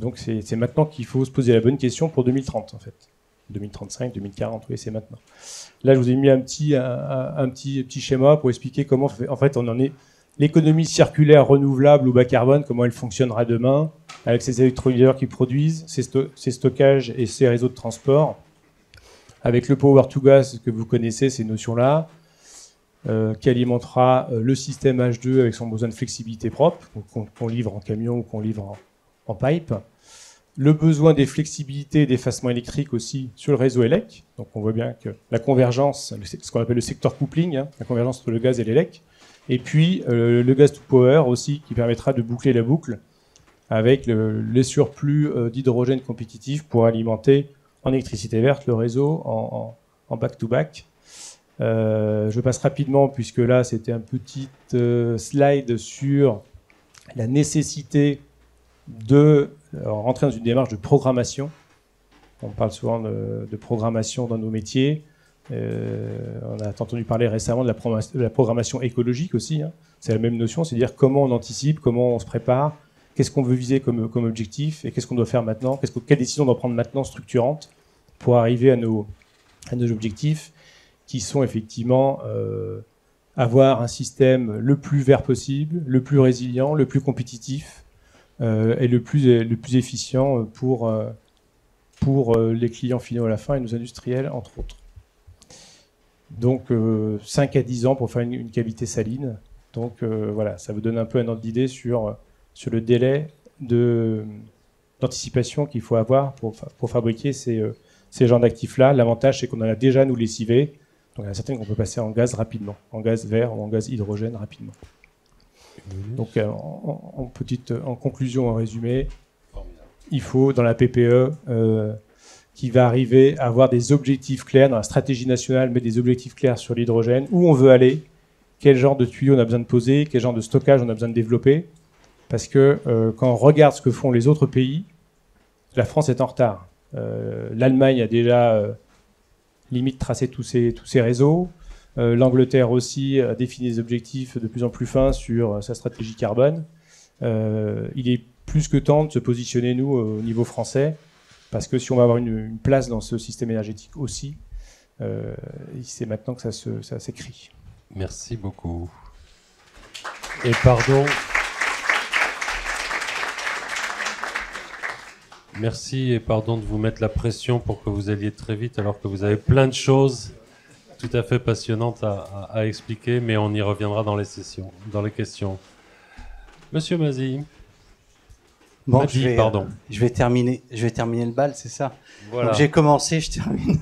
Donc c'est maintenant qu'il faut se poser la bonne question pour 2030, en fait. 2035, 2040, oui, c'est maintenant. Là, je vous ai mis un petit schéma pour expliquer comment, en fait, on en est. L'économie circulaire renouvelable ou bas carbone, comment elle fonctionnera demain, avec ces électrolyseurs qui produisent, ces stockages et ces réseaux de transport, avec le power to gas que vous connaissez, ces notions-là, qui alimentera le système H2 avec son besoin de flexibilité propre, qu'on livre en camion ou qu'on livre en pipe. Le besoin des flexibilités et d'effacement électrique aussi sur le réseau ELEC. Donc on voit bien que la convergence, ce qu'on appelle le secteur coupling, hein, la convergence entre le gaz et l'ELEC. Et puis le gas to power aussi, qui permettra de boucler la boucle avec les surplus d'hydrogène compétitif pour alimenter en électricité verte le réseau en back-to-back. Je passe rapidement, puisque là, c'était un petit slide sur la nécessité de rentrer dans une démarche de programmation. On parle souvent de programmation dans nos métiers. On a entendu parler récemment de la programmation écologique aussi. Hein. C'est la même notion, c'est-à-dire comment on anticipe, comment on se prépare, qu'est-ce qu'on veut viser comme objectif et qu'est-ce qu'on doit faire maintenant, quelle décision on doit prendre maintenant structurante pour arriver à nos objectifs qui sont effectivement avoir un système le plus vert possible, le plus résilient, le plus compétitif et le plus efficient pour les clients finaux à la fin et nos industriels, entre autres. Donc 5 à 10 ans pour faire une cavité saline. Donc voilà, ça vous donne un peu un ordre d'idée sur le délai d'anticipation qu'il faut avoir pour fabriquer ces genres d'actifs-là. L'avantage, c'est qu'on en a déjà, nous, lessivés. Donc il y en a certaines qu'on peut passer en gaz rapidement, en gaz vert ou en gaz hydrogène rapidement. Donc en conclusion, en résumé, il faut, dans la PPE, qui va arriver à avoir des objectifs clairs dans la stratégie nationale, mais des objectifs clairs sur l'hydrogène, où on veut aller, quel genre de tuyaux on a besoin de poser, quel genre de stockage on a besoin de développer. Parce que quand on regarde ce que font les autres pays, la France est en retard. L'Allemagne a déjà limite tracé tous ces réseaux. L'Angleterre aussi a défini des objectifs de plus en plus fins sur sa stratégie carbone. Il est plus que temps de se positionner, nous, au niveau français, parce que si on va avoir une place dans ce système énergétique aussi, c'est maintenant que ça s'écrit. Merci beaucoup. Et pardon. Merci et pardon de vous mettre la pression pour que vous alliez très vite alors que vous avez plein de choses tout à fait passionnantes à expliquer, mais on y reviendra dans les questions. Monsieur Mazy. Bon, Mazy, pardon. Je vais terminer le bal, c'est ça. Voilà. Donc j'ai commencé, je termine.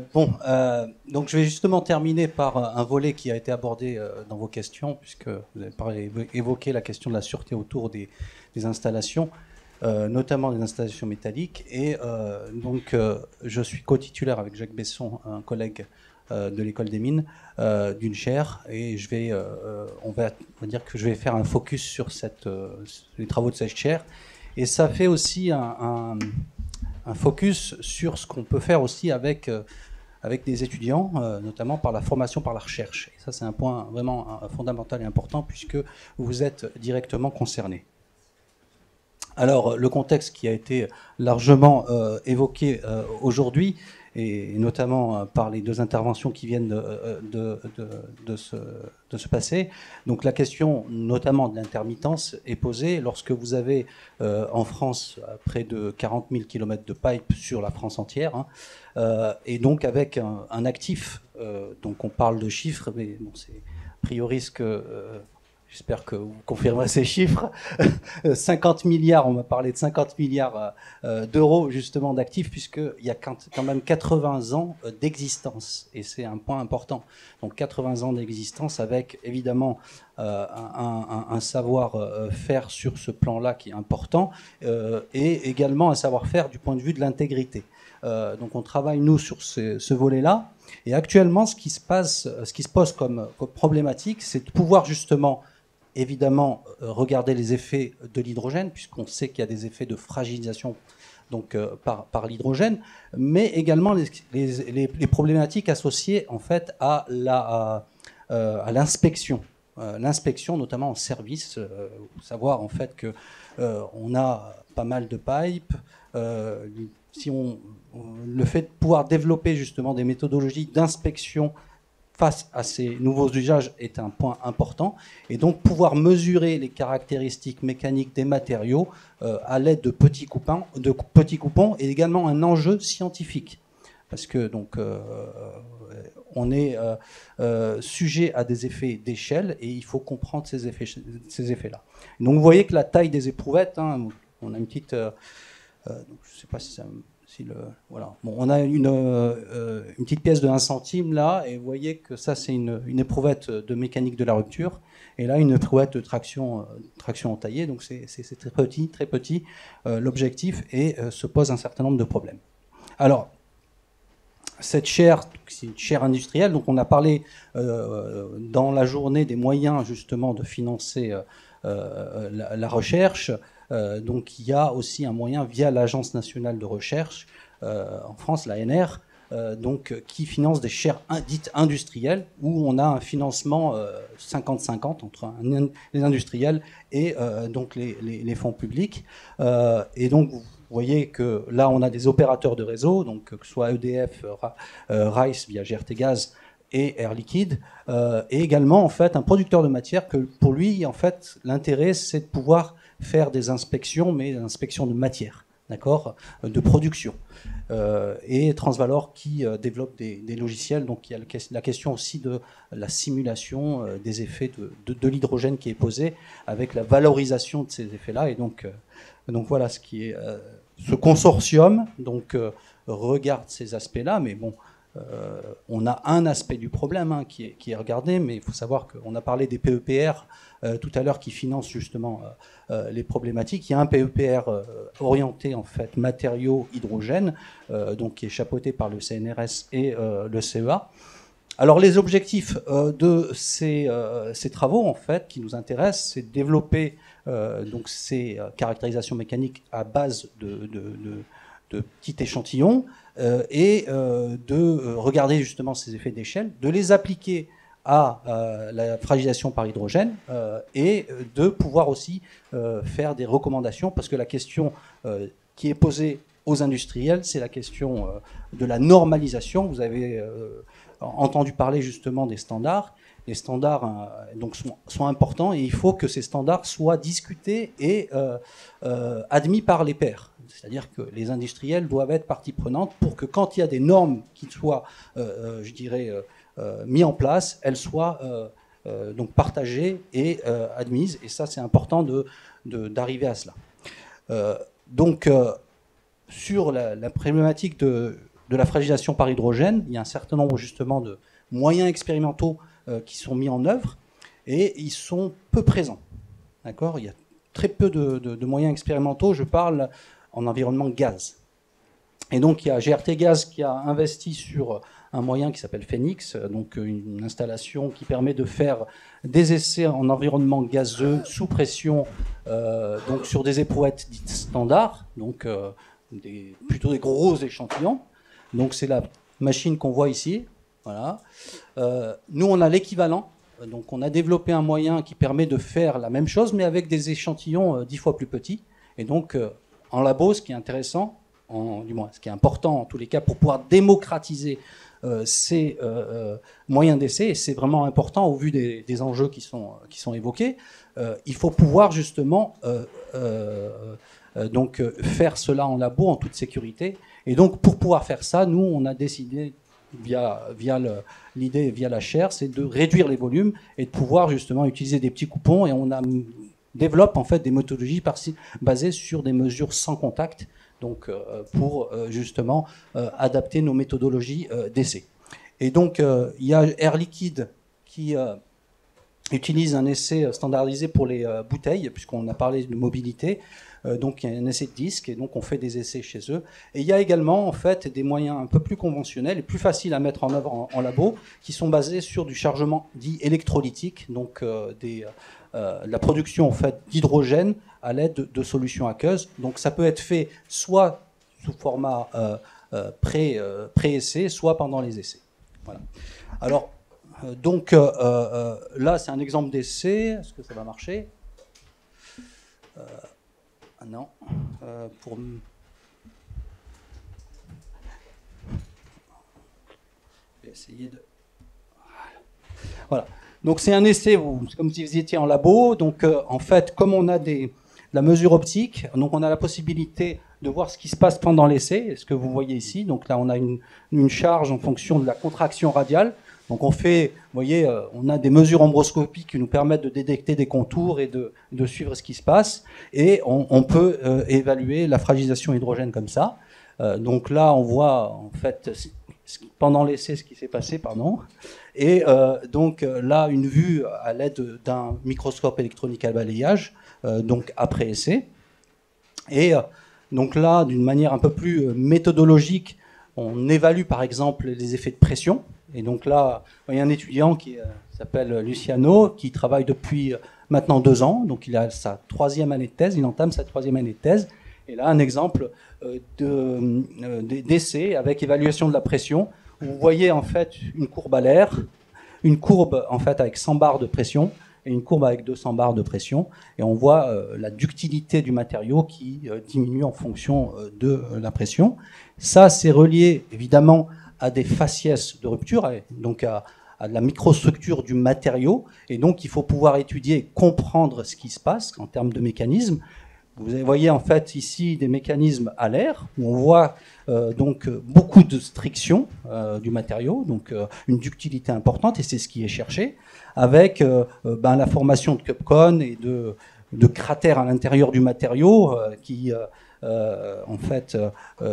Donc je vais justement terminer par un volet qui a été abordé dans vos questions, puisque vous avez évoqué la question de la sûreté autour des installations. Notamment des installations métalliques. Et donc, je suis co-titulaire avec Jacques Besson, un collègue de l'école des mines, d'une chaire. Et on va dire que je vais faire un focus sur les travaux de cette chaire. Et ça fait aussi un focus sur ce qu'on peut faire aussi avec des étudiants, notamment par la formation, par la recherche. Et ça, c'est un point vraiment fondamental et important puisque vous êtes directement concernés. Alors, le contexte qui a été largement évoqué aujourd'hui, et notamment par les deux interventions qui viennent de se passer. Donc la question notamment de l'intermittence est posée lorsque vous avez en France près de 40 000 km de pipe sur la France entière, et donc avec un actif, donc on parle de chiffres, mais bon, c'est a priori ce que... J'espère que vous confirmerez ces chiffres. 50 milliards, on m'a parlé de 50 milliards d'euros justement d'actifs, puisqu'il y a quand même 80 ans d'existence. Et c'est un point important. Donc 80 ans d'existence avec évidemment un savoir-faire sur ce plan-là qui est important, et également un savoir-faire du point de vue de l'intégrité. Donc on travaille, nous, sur ce volet-là. Et actuellement, ce qui se pose comme problématique, c'est de pouvoir justement... évidemment, regarder les effets de l'hydrogène, puisqu'on sait qu'il y a des effets de fragilisation donc, par l'hydrogène, mais également les problématiques associées en fait, à l'inspection. L'inspection, notamment en service, savoir en fait qu'on a pas mal de pipes. Le fait de pouvoir développer justement des méthodologies d'inspection face à ces nouveaux usages est un point important, et donc pouvoir mesurer les caractéristiques mécaniques des matériaux à l'aide de petits coupons est également un enjeu scientifique, parce que donc on est sujet à des effets d'échelle et il faut comprendre ces effets-là. Donc vous voyez que la taille des éprouvettes, hein, on a une petite, je ne sais pas si ça voilà. Bon, on a une petite pièce de 1 centime là, et vous voyez que ça c'est une éprouvette de mécanique de la rupture, et là une éprouvette de traction entaillée, donc c'est très petit l'objectif, et se pose un certain nombre de problèmes. Alors, cette chaire, c'est une chaire industrielle, donc on a parlé dans la journée des moyens justement de financer la recherche. Donc il y a aussi un moyen via l'Agence nationale de recherche en France, l'ANR, donc, qui finance des chaires dites industrielles, où on a un financement 50-50 entre les industriels et donc les fonds publics. Et donc vous voyez que là on a des opérateurs de réseau, donc que ce soit EDF, Rice via GRTgaz et Air Liquide, et également en fait un producteur de matière que pour lui en fait l'intérêt c'est de pouvoir faire des inspections, mais des inspections de matière, d'accord, de production. Et Transvalor qui développe des logiciels, donc il y a la question aussi de la simulation des effets de l'hydrogène qui est posé, avec la valorisation de ces effets-là. Et donc voilà ce qui est ce consortium, donc regarde ces aspects-là, mais bon. On a un aspect du problème hein, qui est regardé, mais il faut savoir qu'on a parlé des PEPR tout à l'heure qui financent justement les problématiques. Il y a un PEPR orienté en fait matériaux hydrogène, donc qui est chapeauté par le CNRS et le CEA. Alors les objectifs de ces travaux en fait qui nous intéressent, c'est de développer donc ces caractérisations mécaniques à base de petits échantillons, et de regarder justement ces effets d'échelle, de les appliquer à la fragilisation par hydrogène, et de pouvoir aussi faire des recommandations, parce que la question qui est posée aux industriels, c'est la question de la normalisation. Vous avez entendu parler justement des standards. Les standards donc sont importants, et il faut que ces standards soient discutés et admis par les pairs. C'est-à-dire que les industriels doivent être partie prenante pour que quand il y a des normes qui soient, je dirais, mises en place, elles soient donc partagées et admises. Et ça, c'est important d'arriver à cela. Donc, sur la problématique de la fragilisation par hydrogène, il y a un certain nombre justement de moyens expérimentaux qui sont mis en œuvre, et ils sont peu présents. D'accord ? Il y a très peu de moyens expérimentaux. Je parle en environnement gaz. Et donc il y a GRTgaz qui a investi sur un moyen qui s'appelle Phoenix, donc une installation qui permet de faire des essais en environnement gazeux sous pression, donc sur des éprouvettes dites standards, donc plutôt des gros échantillons. Donc c'est la machine qu'on voit ici. Voilà. Nous, on a l'équivalent. Donc on a développé un moyen qui permet de faire la même chose, mais avec des échantillons 10 fois plus petits. Et donc, en labo, ce qui est intéressant, du moins ce qui est important en tous les cas, pour pouvoir démocratiser ces moyens d'essai, et c'est vraiment important au vu des enjeux qui sont évoqués, il faut pouvoir justement donc, faire cela en labo en toute sécurité. Et donc, pour pouvoir faire ça, nous, on a décidé, via l'idée, via la chaire, c'est de réduire les volumes et de pouvoir justement utiliser des petits coupons. Et on développe en fait des méthodologies basées sur des mesures sans contact, donc pour justement adapter nos méthodologies d'essai. Et donc, il y a Air Liquide qui utilise un essai standardisé pour les bouteilles, puisqu'on a parlé de mobilité. Donc il y a un essai de disque et donc on fait des essais chez eux. Et il y a également en fait des moyens un peu plus conventionnels et plus faciles à mettre en œuvre en labo, qui sont basés sur du chargement dit électrolytique, donc la production en fait d'hydrogène à l'aide de solutions aqueuses. Donc ça peut être fait soit sous format pré-essai, soit pendant les essais. Voilà. Alors donc là c'est un exemple d'essai. Est-ce que ça va marcher? Non. Pour... Je vais essayer de... Voilà. Donc c'est un essai, c'est comme si vous étiez en labo. Donc en fait, comme on a la mesure optique, donc on a la possibilité de voir ce qui se passe pendant l'essai, ce que vous voyez ici. Donc là, on a une charge en fonction de la contraction radiale. Donc on fait, vous voyez, on a des mesures ombroscopiques qui nous permettent de détecter des contours et de suivre ce qui se passe. Et on peut évaluer la fragilisation hydrogène comme ça. Donc là, on voit en fait pendant l'essai ce qui s'est passé, pardon. Et donc là, une vue à l'aide d'un microscope électronique à balayage, donc après essai. Et donc là, d'une manière un peu plus méthodologique, on évalue par exemple les effets de pression. Et donc là, il y a un étudiant qui s'appelle Luciano, qui travaille depuis maintenant 2 ans. Donc il a sa 3e année de thèse, il entame sa 3e année de thèse. Et là, un exemple d'essai avec évaluation de la pression. Vous voyez en fait une courbe à l'air, une courbe en fait avec 100 bars de pression et une courbe avec 200 bars de pression. Et on voit la ductilité du matériau qui diminue en fonction de la pression. Ça, c'est relié évidemment à des faciès de rupture, donc à de la microstructure du matériau. Et donc, il faut pouvoir étudier et comprendre ce qui se passe en termes de mécanismes. Vous voyez en fait ici des mécanismes à l'air, où on voit donc beaucoup de striction du matériau, donc une ductilité importante, et c'est ce qui est cherché, avec la formation de cupcones et de cratères à l'intérieur du matériau qui en fait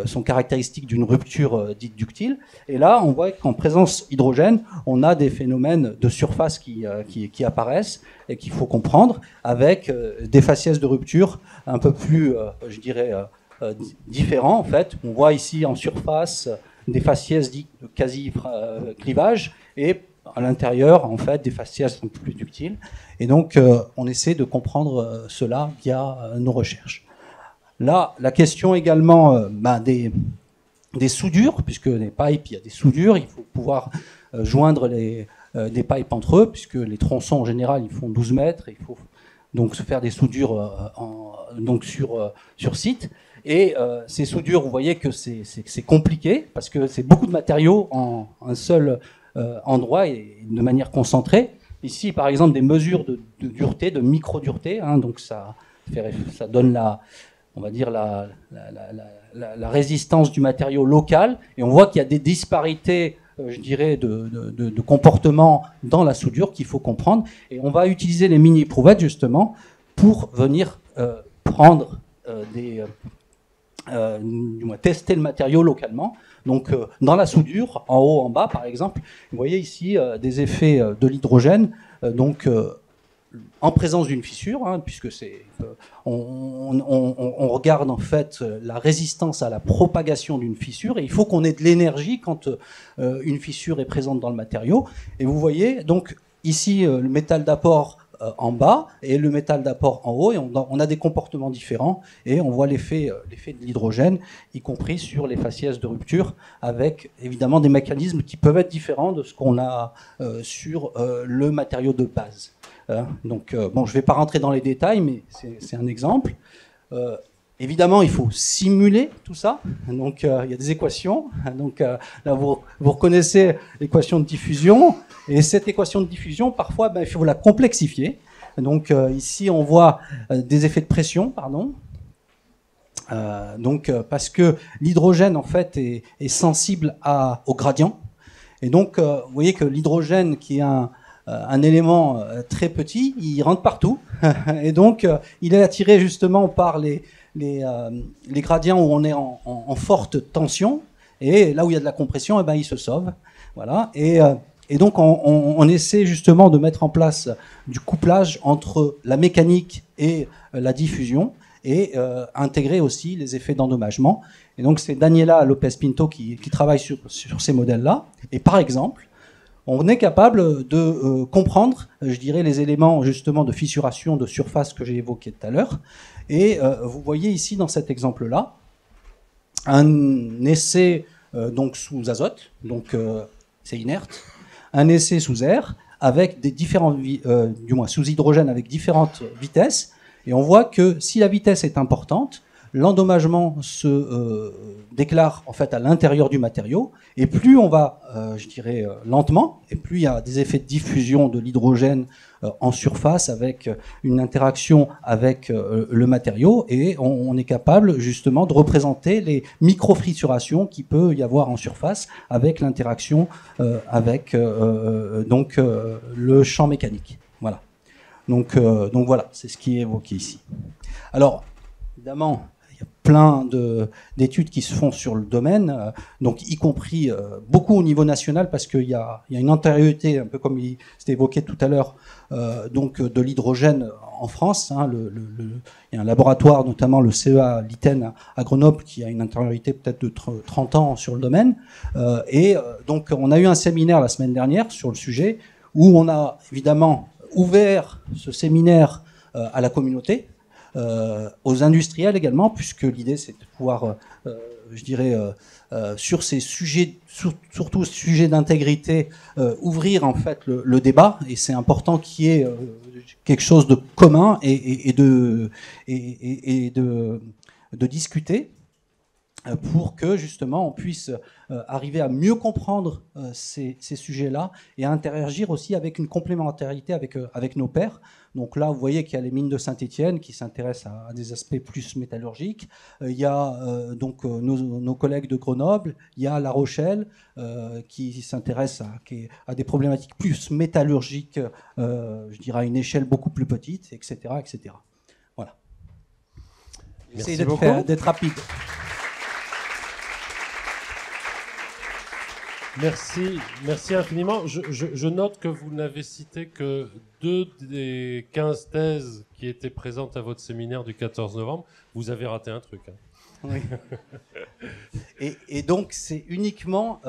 sont caractéristiques d'une rupture dite ductile. Et là, on voit qu'en présence hydrogène, on a des phénomènes de surface qui apparaissent et qu'il faut comprendre, avec des faciès de rupture un peu plus, je dirais, différents en fait. On voit ici en surface des faciès dits de quasi-clivage et à l'intérieur, en fait, des faciès un peu plus ductiles. Et donc, on essaie de comprendre cela via nos recherches. Là, la question également des soudures, puisque les pipes, il y a des soudures, il faut pouvoir joindre des pipes entre eux, puisque les tronçons en général, ils font 12 mètres, il faut donc se faire des soudures donc sur site. Et ces soudures, vous voyez que c'est compliqué, parce que c'est beaucoup de matériaux en un seul endroit et de manière concentrée. Ici, par exemple, des mesures de dureté, de micro-dureté, donc ça donne on va dire la résistance du matériau local, et on voit qu'il y a des disparités, je dirais, de comportement dans la soudure qu'il faut comprendre, et on va utiliser les mini-éprouvettes justement pour venir prendre du moins tester le matériau localement. Donc dans la soudure, en haut, en bas par exemple, vous voyez ici des effets de l'hydrogène, donc en présence d'une fissure, puisque on regarde en fait la résistance à la propagation d'une fissure, et il faut qu'on ait de l'énergie quand une fissure est présente dans le matériau. Et vous voyez donc ici le métal d'apport en bas et le métal d'apport en haut, et on a des comportements différents, et on voit l'effet de l'hydrogène, y compris sur les faciès de rupture, avec évidemment des mécanismes qui peuvent être différents de ce qu'on a sur le matériau de base. Donc, bon, je ne vais pas rentrer dans les détails, mais c'est un exemple. Évidemment, il faut simuler tout ça. Donc, il y a des équations. Donc, là, vous reconnaissez l'équation de diffusion. Et cette équation de diffusion, parfois, il faut la complexifier. Donc, ici, on voit des effets de pression, pardon. Parce que l'hydrogène, en fait, est sensible au gradient. Et donc, vous voyez que l'hydrogène, qui est un élément très petit, il rentre partout. Et donc, il est attiré justement par les gradients où on est en forte tension, et là où il y a de la compression, il se sauve. Voilà. Et donc on essaie justement de mettre en place du couplage entre la mécanique et la diffusion, et intégrer aussi les effets d'endommagement. Et donc c'est Daniela Lopez-Pinto qui travaille sur ces modèles-là. Et par exemple, on est capable de comprendre, je dirais, les éléments justement de fissuration de surface que j'ai évoqués tout à l'heure. Et vous voyez ici dans cet exemple-là un essai donc sous azote, donc c'est inerte, un essai sous air avec des différents, du moins sous hydrogène avec différentes vitesses. Et on voit que si la vitesse est importante, l'endommagement se déclare en fait à l'intérieur du matériau, et plus on va, je dirais, lentement, et plus il y a des effets de diffusion de l'hydrogène en surface avec une interaction avec le matériau, et on est capable justement de représenter les micro-frissurations qu'il peut y avoir en surface avec l'interaction avec donc le champ mécanique. Voilà. Donc voilà, c'est ce qui est évoqué ici. Alors, évidemment, il y a plein d'études qui se font sur le domaine, donc y compris beaucoup au niveau national, parce qu'il y a une antériorité, un peu comme c'était évoqué tout à l'heure, donc de l'hydrogène en France. Hein, il y a un laboratoire, notamment le CEA Liten à Grenoble, qui a une antériorité peut-être de 30 ans sur le domaine. Donc on a eu un séminaire la semaine dernière sur le sujet, où on a évidemment ouvert ce séminaire à la communauté, aux industriels également, puisque l'idée c'est de pouvoir, je dirais, sur ces sujets, surtout sujets d'intégrité, ouvrir en fait le débat, et c'est important qu'il y ait quelque chose de commun et de discuter, pour que justement on puisse arriver à mieux comprendre ces sujets-là, et à interagir aussi avec une complémentarité avec nos pairs. Donc là, vous voyez qu'il y a les mines de Saint-Étienne qui s'intéressent à des aspects plus métallurgiques. Il y a donc nos collègues de Grenoble. Il y a La Rochelle qui s'intéresse à des problématiques plus métallurgiques, je dirais à une échelle beaucoup plus petite, etc., etc. Voilà. J'essaie d'être rapide. Merci infiniment. Je note que vous n'avez cité que 2 des 15 thèses qui étaient présentes à votre séminaire du 14 novembre. Vous avez raté un truc. Hein. Oui. Et donc, c'est uniquement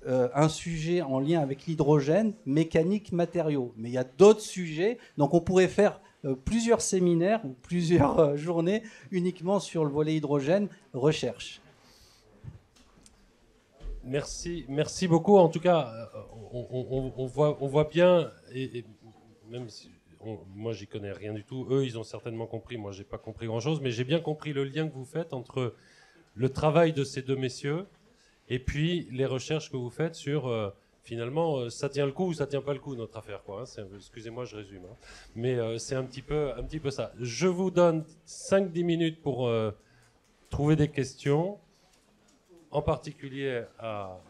un sujet en lien avec l'hydrogène, mécanique, matériaux. Mais il y a d'autres sujets. Donc, on pourrait faire plusieurs séminaires ou plusieurs journées uniquement sur le volet hydrogène, recherche. Merci beaucoup. En tout cas, on voit bien, et même si moi j'y connais rien du tout, eux ils ont certainement compris, moi j'ai pas compris grand-chose, mais j'ai bien compris le lien que vous faites entre le travail de ces deux messieurs et puis les recherches que vous faites sur finalement ça tient le coup ou ça tient pas le coup notre affaire, quoi. Hein, excusez-moi, je résume, hein. Mais c'est un petit peu ça. Je vous donne 5-10 minutes pour trouver des questions. En particulier à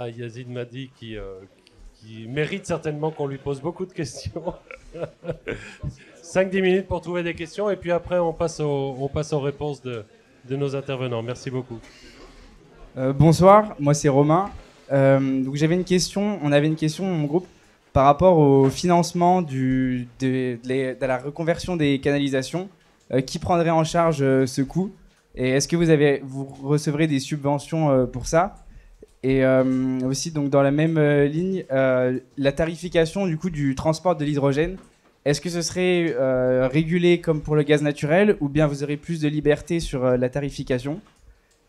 Yazid Madi qui mérite certainement qu'on lui pose beaucoup de questions. 5-10 minutes pour trouver des questions, et puis après on passe aux réponses de nos intervenants. Merci beaucoup. Bonsoir, moi c'est Romain. Donc j'avais une question, on avait une question dans mon groupe par rapport au financement de la reconversion des canalisations. Qui prendrait en charge ce coût? Et est-ce que vous recevrez des subventions pour ça? Et aussi, donc, dans la même ligne, la tarification du transport de l'hydrogène, est-ce que ce serait régulé comme pour le gaz naturel ou bien vous aurez plus de liberté sur la tarification?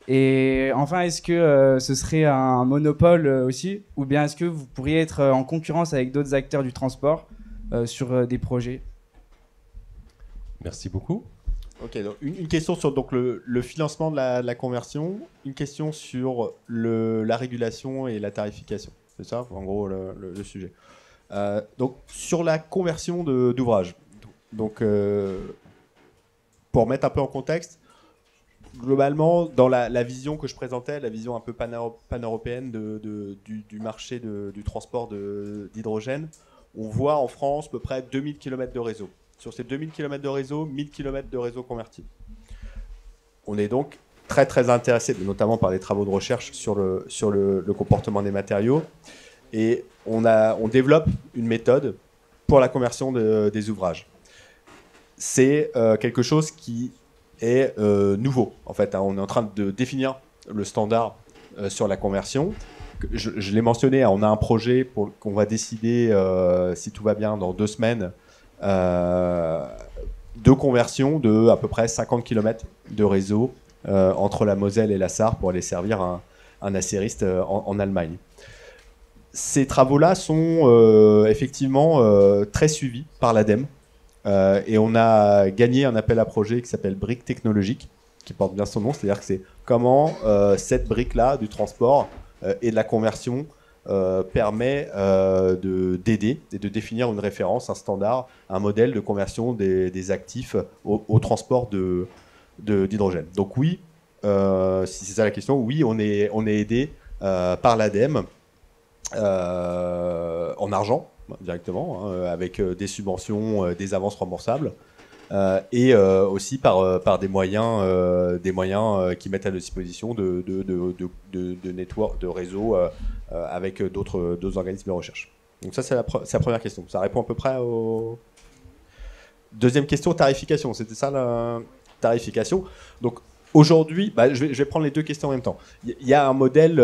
Et enfin, est-ce que ce serait un monopole aussi ou bien est-ce que vous pourriez être en concurrence avec d'autres acteurs du transport sur des projets? Merci beaucoup. Ok, donc une question sur donc, le financement de la conversion, une question sur la régulation et la tarification. C'est ça, en gros, le sujet. Donc, sur la conversion d'ouvrages. Donc, pour mettre un peu en contexte, globalement, dans la vision que je présentais, la vision un peu pan-européenne du marché du transport d'hydrogène, on voit en France à peu près 2000 km de réseau. Sur ces 2000 km de réseau, 1000 km de réseau convertible. On est donc très très intéressé, notamment par les travaux de recherche sur le comportement des matériaux. Et on développe une méthode pour la conversion des ouvrages. C'est quelque chose qui est nouveau, en fait. On est en train de définir le standard sur la conversion. Je l'ai mentionné, on a un projet qu'on va décider, si tout va bien, dans 2 semaines, de conversion de à peu près 50 km de réseau entre la Moselle et la Sarre pour aller servir un acériste en Allemagne. Ces travaux-là sont effectivement très suivis par l'ADEME et on a gagné un appel à projet qui s'appelle Brique technologique, qui porte bien son nom, c'est-à-dire que c'est comment cette brique-là du transport et de la conversion permet d'aider et de définir une référence, un standard, un modèle de conversion des actifs au transport d'hydrogène. Donc oui, si c'est ça la question, oui, on est aidé par l'ADEME en argent directement, avec des subventions, des avances remboursables. Et aussi par des moyens qui mettent à disposition de network, de réseaux avec d'autres organismes de recherche. Donc ça, c'est la première question. Ça répond à peu près au... Deuxième question, tarification. C'était ça la tarification. Donc aujourd'hui, je vais prendre les deux questions en même temps. Il y a un modèle...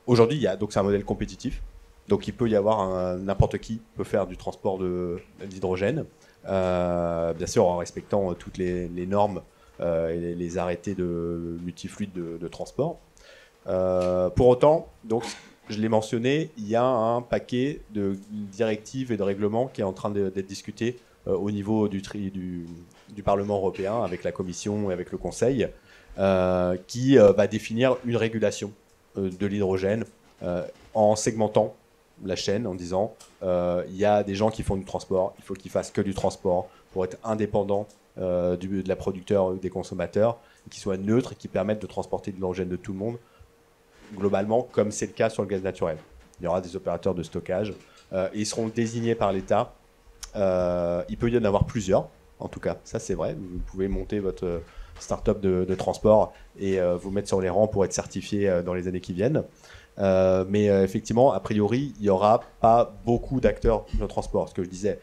Aujourd'hui, donc c'est un modèle compétitif. Donc il peut y avoir n'importe qui peut faire du transport d'hydrogène. Bien sûr en respectant toutes les normes et les arrêtés de multifluides de transport. Pour autant, donc, je l'ai mentionné, il y a un paquet de directives et de règlements qui est en train d'être discuté au niveau du Parlement européen avec la Commission et avec le Conseil qui va définir une régulation de l'hydrogène en segmentant la chaîne en disant il y a des gens qui font du transport, il faut qu'ils fassent que du transport pour être indépendants de la producteur des consommateurs, qui soient neutres et qui permettent de transporter de l'hydrogène de tout le monde, globalement comme c'est le cas sur le gaz naturel. Il y aura des opérateurs de stockage et ils seront désignés par l'État. Il peut y en avoir plusieurs, en tout cas, ça c'est vrai. Vous pouvez monter votre start-up de transport et vous mettre sur les rangs pour être certifié dans les années qui viennent. Mais effectivement, a priori, il n'y aura pas beaucoup d'acteurs de transport. Ce que je disais,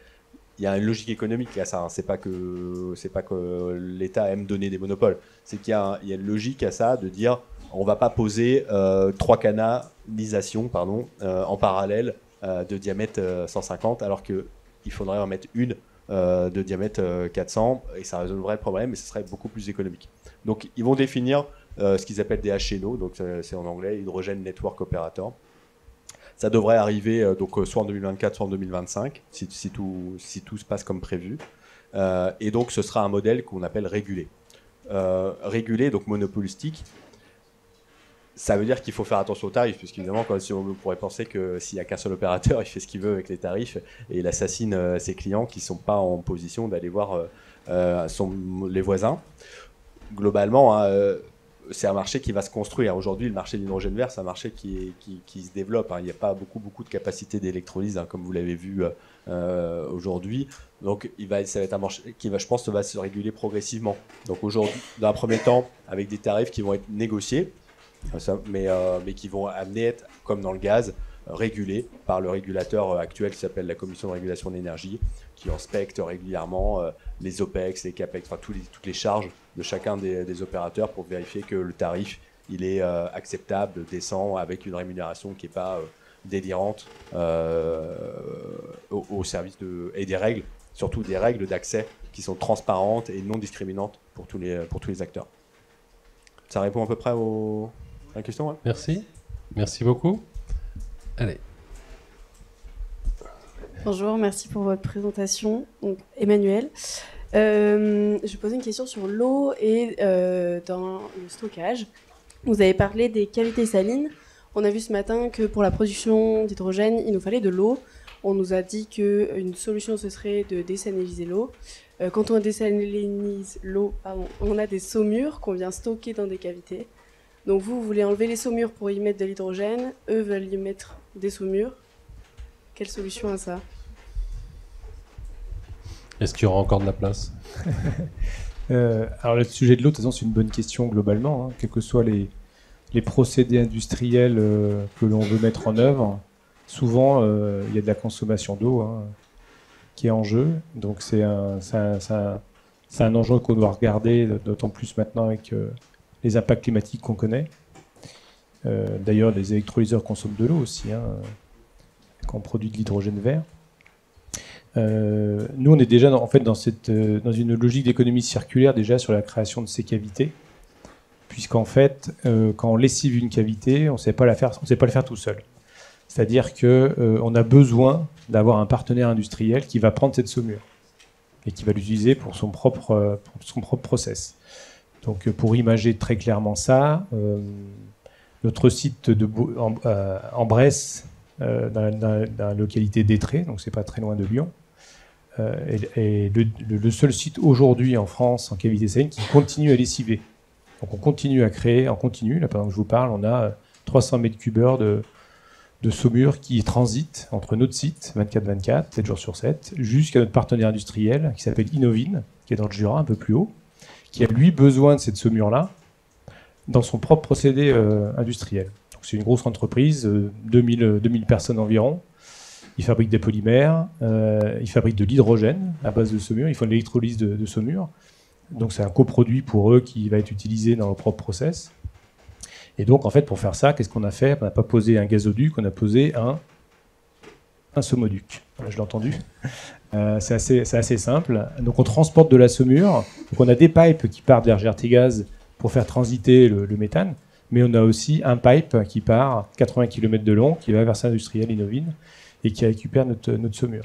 il y a une logique économique à ça. Hein. C'est pas que l'État aime donner des monopoles. C'est qu'il y a une logique à ça de dire on ne va pas poser 3 canalisations en parallèle de diamètre 150 alors qu'il faudrait en mettre une de diamètre 400 et ça résolverait le problème et ce serait beaucoup plus économique. Donc ils vont définir ce qu'ils appellent des HNO, donc c'est en anglais, Hydrogen Network Operator. Ça devrait arriver donc soit en 2024, soit en 2025, si tout se passe comme prévu. Et donc ce sera un modèle qu'on appelle régulé. Régulé, donc monopolistique, ça veut dire qu'il faut faire attention aux tarifs, puisqu'évidemment, on pourrait penser que s'il n'y a qu'un seul opérateur, il fait ce qu'il veut avec les tarifs et il assassine ses clients qui ne sont pas en position d'aller voir les voisins. Globalement, c'est un marché qui va se construire. Aujourd'hui, le marché de l'hydrogène vert, c'est un marché qui se développe. Il n'y a pas beaucoup de capacité d'électrolyse, comme vous l'avez vu aujourd'hui. Donc, ça va être un marché qui je pense, va se réguler progressivement. Donc aujourd'hui, dans un premier temps, avec des tarifs qui vont être négociés, mais qui vont amener être, comme dans le gaz, régulés par le régulateur actuel qui s'appelle la Commission de régulation de l'énergie, qui inspecte régulièrement les OPEX, les CAPEX, toutes les charges de chacun des opérateurs pour vérifier que le tarif il est acceptable, décent, avec une rémunération qui n'est pas délirantes au service et des règles, surtout des règles d'accès qui sont transparentes et non discriminantes pour tous les acteurs. Ça répond à peu près à la question, hein? Merci. Merci beaucoup. Allez. Bonjour, merci pour votre présentation. Donc, Emmanuel. Je posais une question sur l'eau et dans le stockage. Vous avez parlé des cavités salines. On a vu ce matin que pour la production d'hydrogène, il nous fallait de l'eau. On nous a dit qu'une solution, ce serait de désaliniser l'eau. Quand on désalinise l'eau, on a des saumures qu'on vient stocker dans des cavités. Donc vous voulez enlever les saumures pour y mettre de l'hydrogène. Eux veulent y mettre des saumures. Quelle solution à ça? Est-ce qu'il y aura encore de la place? Alors le sujet de l'eau, de toute façon, c'est une bonne question globalement, hein, quels que soient les procédés industriels que l'on veut mettre en œuvre. Souvent, il y a de la consommation d'eau hein, qui est en jeu. Donc c'est un enjeu qu'on doit regarder, d'autant plus maintenant avec les impacts climatiques qu'on connaît. D'ailleurs, les électrolyseurs consomment de l'eau aussi, hein, quand on produit de l'hydrogène vert. Nous, on est déjà dans une logique d'économie circulaire déjà sur la création de ces cavités, puisqu'en fait, quand on lessive une cavité, on ne sait pas le faire tout seul. C'est-à-dire qu'on a besoin d'avoir un partenaire industriel qui va prendre cette saumure et qui va l'utiliser pour son propre process. Donc, pour imager très clairement ça, notre site en Bresse, dans la localité d'Étré, donc c'est pas très loin de Lyon, est le seul site aujourd'hui en France en cavité saline qui continue à lessiver. Donc on continue à créer en continu. Là, pendant que je vous parle, on a 300 mètres cubes de saumure qui transite entre notre site 24/24, 7 jours sur 7, jusqu'à notre partenaire industriel qui s'appelle Innovine, qui est dans le Jura, un peu plus haut, qui a lui besoin de cette saumure-là dans son propre procédé industriel. C'est une grosse entreprise, 2000 personnes environ. Ils fabriquent des polymères, ils fabriquent de l'hydrogène à base de saumure, ils font de l'électrolyse de saumure. Donc c'est un coproduit pour eux qui va être utilisé dans leur propre process. Et donc en fait pour faire ça, qu'est-ce qu'on a fait? On n'a pas posé un gazoduc, on a posé un saumoduc. Voilà, je l'ai entendu. C'est assez simple. Donc on transporte de la saumure. Donc on a des pipes qui partent vers GRTgaz pour faire transiter le méthane. Mais on a aussi un pipe qui part 80 km de long, qui va vers l'industriel Innovine et qui récupère notre saumure.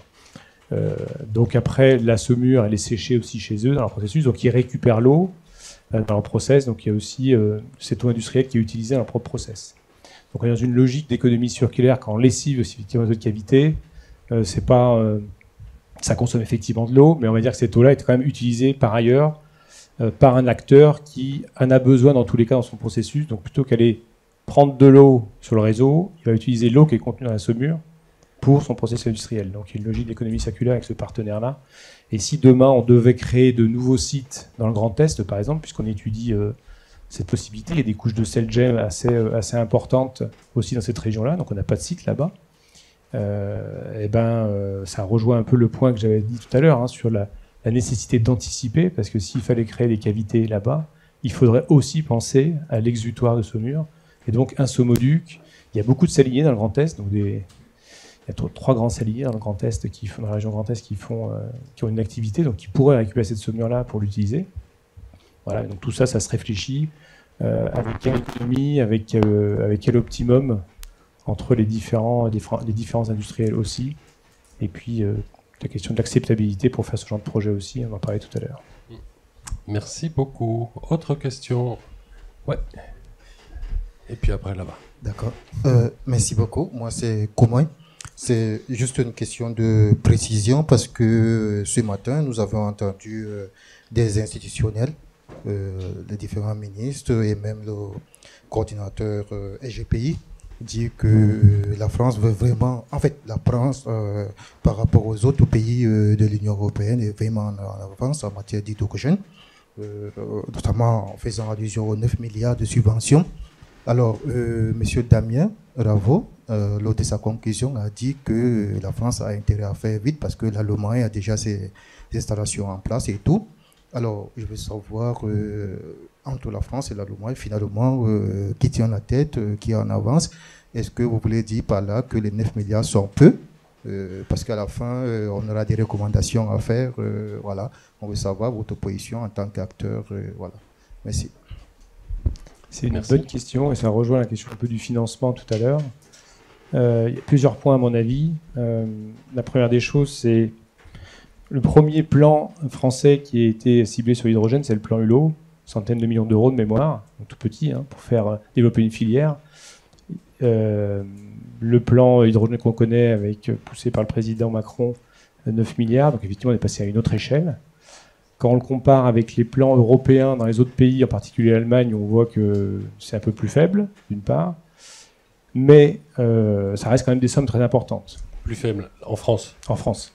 Donc après, la saumure, elle est séchée aussi chez eux dans leur processus, donc ils récupèrent l'eau dans leur process, donc il y a aussi cette eau industrielle qui est utilisée dans leur propre process. Donc on est dans une logique d'économie circulaire quand on lessive aussi effectivement notre cavité, c'est pas, ça consomme effectivement de l'eau, mais on va dire que cette eau-là est quand même utilisée par ailleurs par un acteur qui en a besoin dans tous les cas dans son processus. Donc plutôt qu'aller prendre de l'eau sur le réseau, il va utiliser l'eau qui est contenue dans la saumure pour son processus industriel. Donc il y a une logique d'économie circulaire avec ce partenaire-là. Et si demain on devait créer de nouveaux sites dans le Grand Est, par exemple, puisqu'on étudie cette possibilité, il y a des couches de sel gem assez importantes aussi dans cette région-là, donc on n'a pas de site là-bas. Ça rejoint un peu le point que j'avais dit tout à l'heure hein, sur la nécessité d'anticiper, parce que s'il fallait créer des cavités là-bas, il faudrait aussi penser à l'exutoire de saumure. Et donc un saumoduc, il y a beaucoup de saliniers dans le Grand Est, donc il y a 3 grands saliniers dans le Grand Est dans la région Grand Est qui ont une activité, donc qui pourraient récupérer cette saumure-là pour l'utiliser. Voilà, donc tout ça, ça se réfléchit avec quelle économie, avec quel optimum entre les différents industriels aussi, et puis la question de l'acceptabilité pour faire ce genre de projet aussi, on en parlait tout à l'heure. Merci beaucoup. Autre question? Ouais. Et puis après là-bas. D'accord. Merci beaucoup. Moi, c'est Koumoy. C'est juste une question de précision parce que ce matin, nous avons entendu des institutionnels, les différents ministres et même le coordinateur SGPI dire que la France veut vraiment, en fait, la France, par rapport aux autres pays de l'Union européenne, est vraiment en avance en matière d'hydrogène, notamment en faisant allusion aux 9 milliards de subventions. Alors, Monsieur Damien Ravo, lors de sa conclusion, a dit que la France a intérêt à faire vite parce que l'Allemagne a déjà ses installations en place et tout. Alors, je veux savoir, entre la France et l'Allemagne, finalement, qui tient la tête, qui est en avance. Est-ce que vous voulez dire par là que les 9 milliards sont peu? Parce qu'à la fin, on aura des recommandations à faire. Voilà. On veut savoir votre position en tant qu'acteur. Voilà. Merci. C'est une bonne question et ça rejoint la question un peu du financement tout à l'heure. Il y a plusieurs points à mon avis. La première des choses, c'est le premier plan français qui a été ciblé sur l'hydrogène, c'est le plan Hulot, centaines de millions d'euros de mémoire, donc tout petit, hein, pour faire développer une filière. Le plan hydrogène qu'on connaît, avec poussé par le président Macron, 9 milliards, donc effectivement on est passé à une autre échelle. Quand on le compare avec les plans européens dans les autres pays, en particulier l'Allemagne, on voit que c'est un peu plus faible, d'une part, mais ça reste quand même des sommes très importantes. Plus faible, en France. En France.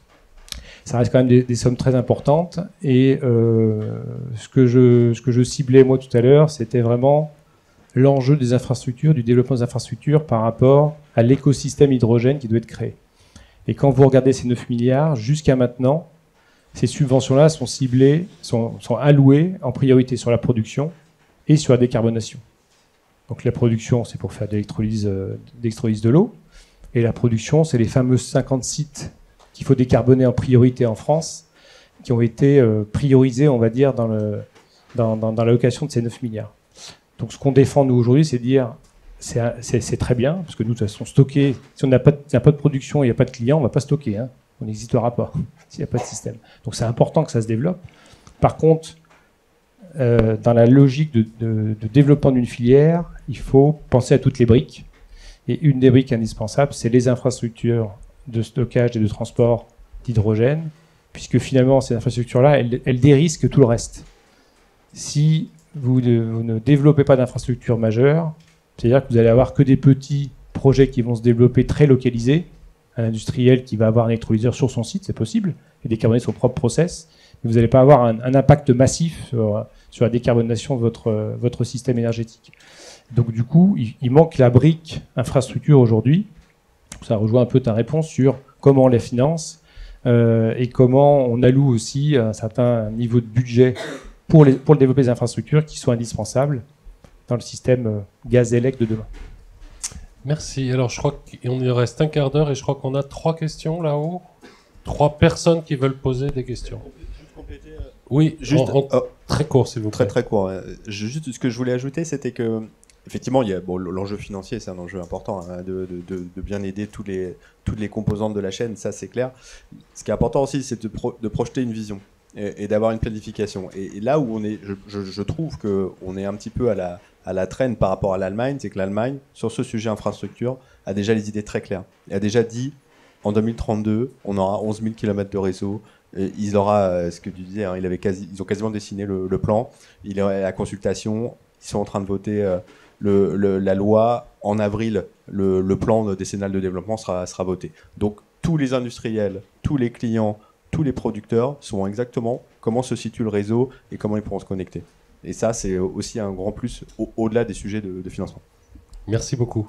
Ça reste quand même des sommes très importantes, et ce que je ciblais moi tout à l'heure, c'était vraiment l'enjeu des infrastructures, du développement des infrastructures par rapport à l'écosystème hydrogène qui doit être créé. Et quand vous regardez ces 9 milliards, jusqu'à maintenant, ces subventions-là sont ciblées, sont allouées en priorité sur la production et sur la décarbonation. Donc la production, c'est pour faire de l'électrolyse de l'eau, et la production, c'est les fameux 50 sites qu'il faut décarboner en priorité en France, qui ont été priorisés, on va dire, dans l'allocation de ces 9 milliards. Donc ce qu'on défend, nous, aujourd'hui, c'est de dire, c'est très bien, parce que nous, de toute façon, stocker, si on n'a pas de production et il n'y a pas de clients, on ne va pas stocker, hein. On n'existera pas s'il n'y a pas de système. Donc c'est important que ça se développe. Par contre, dans la logique de développement d'une filière, il faut penser à toutes les briques. Et une des briques indispensables, c'est les infrastructures de stockage et de transport d'hydrogène, puisque finalement, ces infrastructures-là, elles dérisquent tout le reste. Si vous ne développez pas d'infrastructures majeures, c'est-à-dire que vous allez avoir que des petits projets qui vont se développer très localisés, un industriel qui va avoir un électrolyseur sur son site, c'est possible, et décarboner son propre process, mais vous n'allez pas avoir un impact massif sur la décarbonation de votre système énergétique. Donc du coup, il manque la brique infrastructure aujourd'hui. Ça rejoint un peu ta réponse sur comment on les finance et comment on alloue aussi un certain niveau de budget pour le développer des infrastructures qui sont indispensables dans le système gaz-élec de demain. Merci. Alors, je crois qu'il nous reste un quart d'heure et je crois qu'on a 3 questions là-haut. 3 personnes qui veulent poser des questions. Oui, juste très court, s'il vous plaît. Très court. Juste ce que je voulais ajouter, c'était que effectivement, il y a l'enjeu financier, c'est un enjeu important, hein, de bien aider toutes les composantes de la chaîne, ça c'est clair. Ce qui est important aussi, c'est de projeter une vision et d'avoir une planification. Et là où on est, je trouve qu'on est un petit peu à la traîne par rapport à l'Allemagne, c'est que l'Allemagne, sur ce sujet infrastructure, a déjà les idées très claires. Elle a déjà dit, en 2032, on aura 11 000 km de réseau. Il aura, ce que tu disais, hein, ils ont quasiment dessiné le plan. Il est à la consultation. Ils sont en train de voter la loi. En avril, le plan décennal de développement sera voté. Donc, tous les industriels, tous les clients, tous les producteurs sauront exactement comment se situe le réseau et comment ils pourront se connecter. Et ça, c'est aussi un grand plus au-delà des sujets de financement. Merci beaucoup.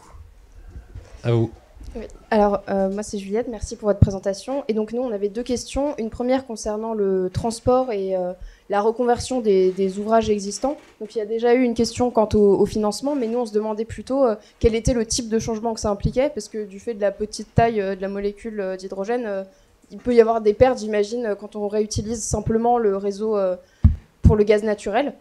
À vous. Oui. Alors, moi c'est Juliette, merci pour votre présentation. Et donc nous, on avait 2 questions. Une première concernant le transport et la reconversion des ouvrages existants. Donc il y a déjà eu une question quant au financement, mais nous on se demandait plutôt quel était le type de changement que ça impliquait, parce que du fait de la petite taille de la molécule d'hydrogène, il peut y avoir des pertes, j'imagine, quand on réutilise simplement le réseau pour le gaz naturel.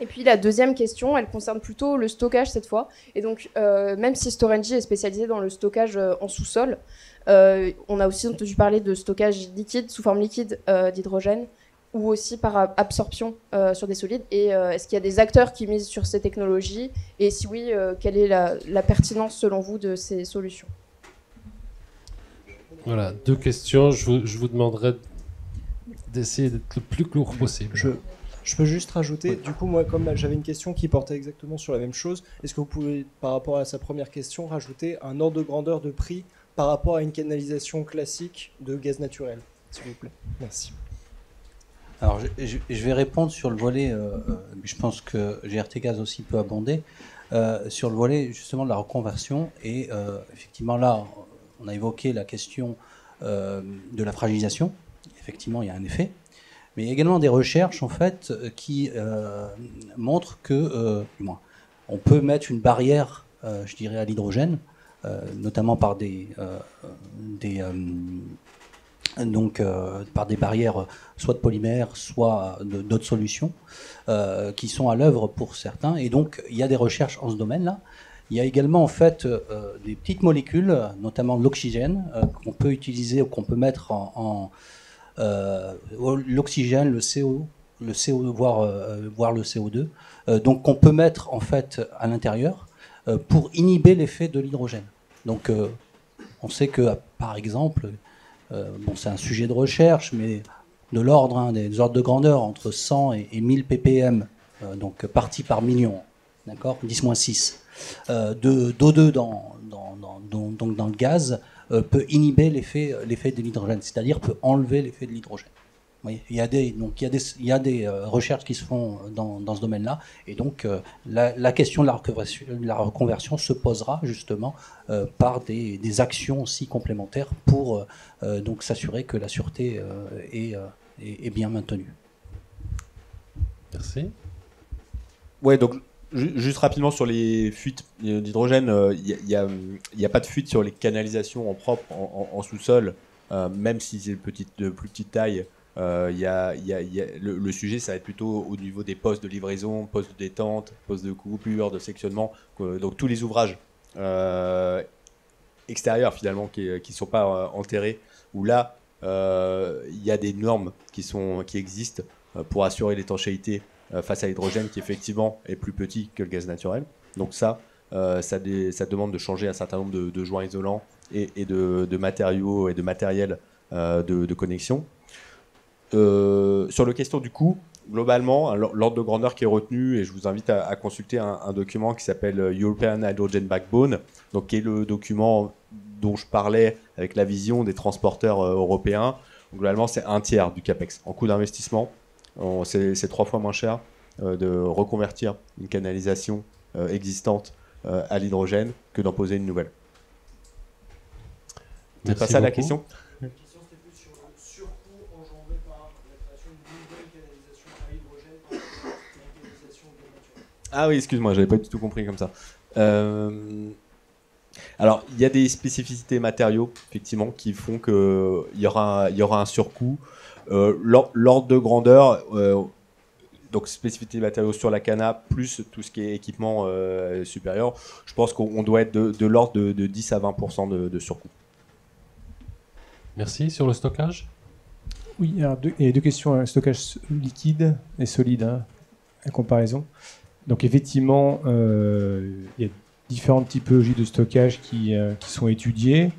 Et puis la deuxième question, elle concerne plutôt le stockage cette fois. Et donc, même si Storengy est spécialisé dans le stockage en sous-sol, on a aussi entendu parler de stockage liquide, sous forme liquide d'hydrogène, ou aussi par absorption sur des solides. Et est-ce qu'il y a des acteurs qui misent sur ces technologies? Et si oui, quelle est la pertinence selon vous de ces solutions? Voilà, 2 questions. Je vous demanderai d'essayer d'être le plus court possible. Je peux juste rajouter, du coup, moi, comme j'avais une question qui portait exactement sur la même chose, est-ce que vous pouvez, par rapport à sa première question, rajouter un ordre de grandeur de prix par rapport à une canalisation classique de gaz naturel, s'il vous plaît? Merci. Alors, je vais répondre sur le volet, je pense que GRT Gaz aussi peut abonder, sur le volet justement de la reconversion. Et effectivement, là, on a évoqué la question de la fragilisation. Effectivement, il y a un effet. Mais il y a également des recherches en fait qui montrent que, du moins, on peut mettre une barrière, je dirais, à l'hydrogène, notamment par par des barrières soit de polymères, soit d'autres solutions qui sont à l'œuvre pour certains. Et donc, il y a des recherches en ce domaine-là. Il y a également en fait des petites molécules, notamment l'oxygène, qu'on peut utiliser ou qu'on peut mettre l'oxygène, le CO, voire le CO2, donc qu'on peut mettre en fait à l'intérieur pour inhiber l'effet de l'hydrogène. Donc, on sait que, par exemple, c'est un sujet de recherche, mais de l'ordre, des ordres de grandeur entre 100 et 1000 ppm, donc parties par million, d'accord, 10-6, d'O2 dans le gaz, peut inhiber l'effet de l'hydrogène, c'est-à-dire peut enlever l'effet de l'hydrogène. Il y a des recherches qui se font dans ce domaine-là, et donc la question de la reconversion se posera justement par des actions aussi complémentaires pour donc s'assurer que la sûreté est bien maintenue. Merci. Ouais, donc juste rapidement sur les fuites d'hydrogène, il n'y a pas de fuite sur les canalisations en propre, en sous-sol, même si c'est de plus petite taille. Le sujet, ça va être plutôt au niveau des postes de livraison, postes de détente, postes de coupure, de sectionnement, donc tous les ouvrages extérieurs finalement qui ne sont pas enterrés, où là il y a des normes qui existent pour assurer l'étanchéité face à l'hydrogène, qui effectivement est plus petit que le gaz naturel. Donc ça demande de changer un certain nombre de joints isolants et de matériaux et de matériel de connexion. Sur la question du coût, globalement, l'ordre de grandeur qui est retenu, et je vous invite à consulter un document qui s'appelle European Hydrogen Backbone, donc qui est le document dont je parlais avec la vision des transporteurs européens. Donc, globalement, c'est un tiers du CAPEX. En coût d'investissement, c'est 3 fois moins cher de reconvertir une canalisation existante à l'hydrogène que d'en poser une nouvelle. C'est pas ça la question ? Ah oui, excuse-moi, j'avais pas du tout compris comme ça. Alors, il y a des spécificités matériaux, effectivement, qui font qu'il y aura un surcoût. L'ordre de grandeur, donc spécificité matériaux sur la cana, plus tout ce qui est équipement supérieur, je pense qu'on doit être de l'ordre de 10 à 20% de surcoût. Merci. Sur le stockage ? Oui, alors il y a deux questions, un stockage liquide et solide, à comparaison. Donc effectivement, il y a différentes typologies de stockage qui sont étudiées.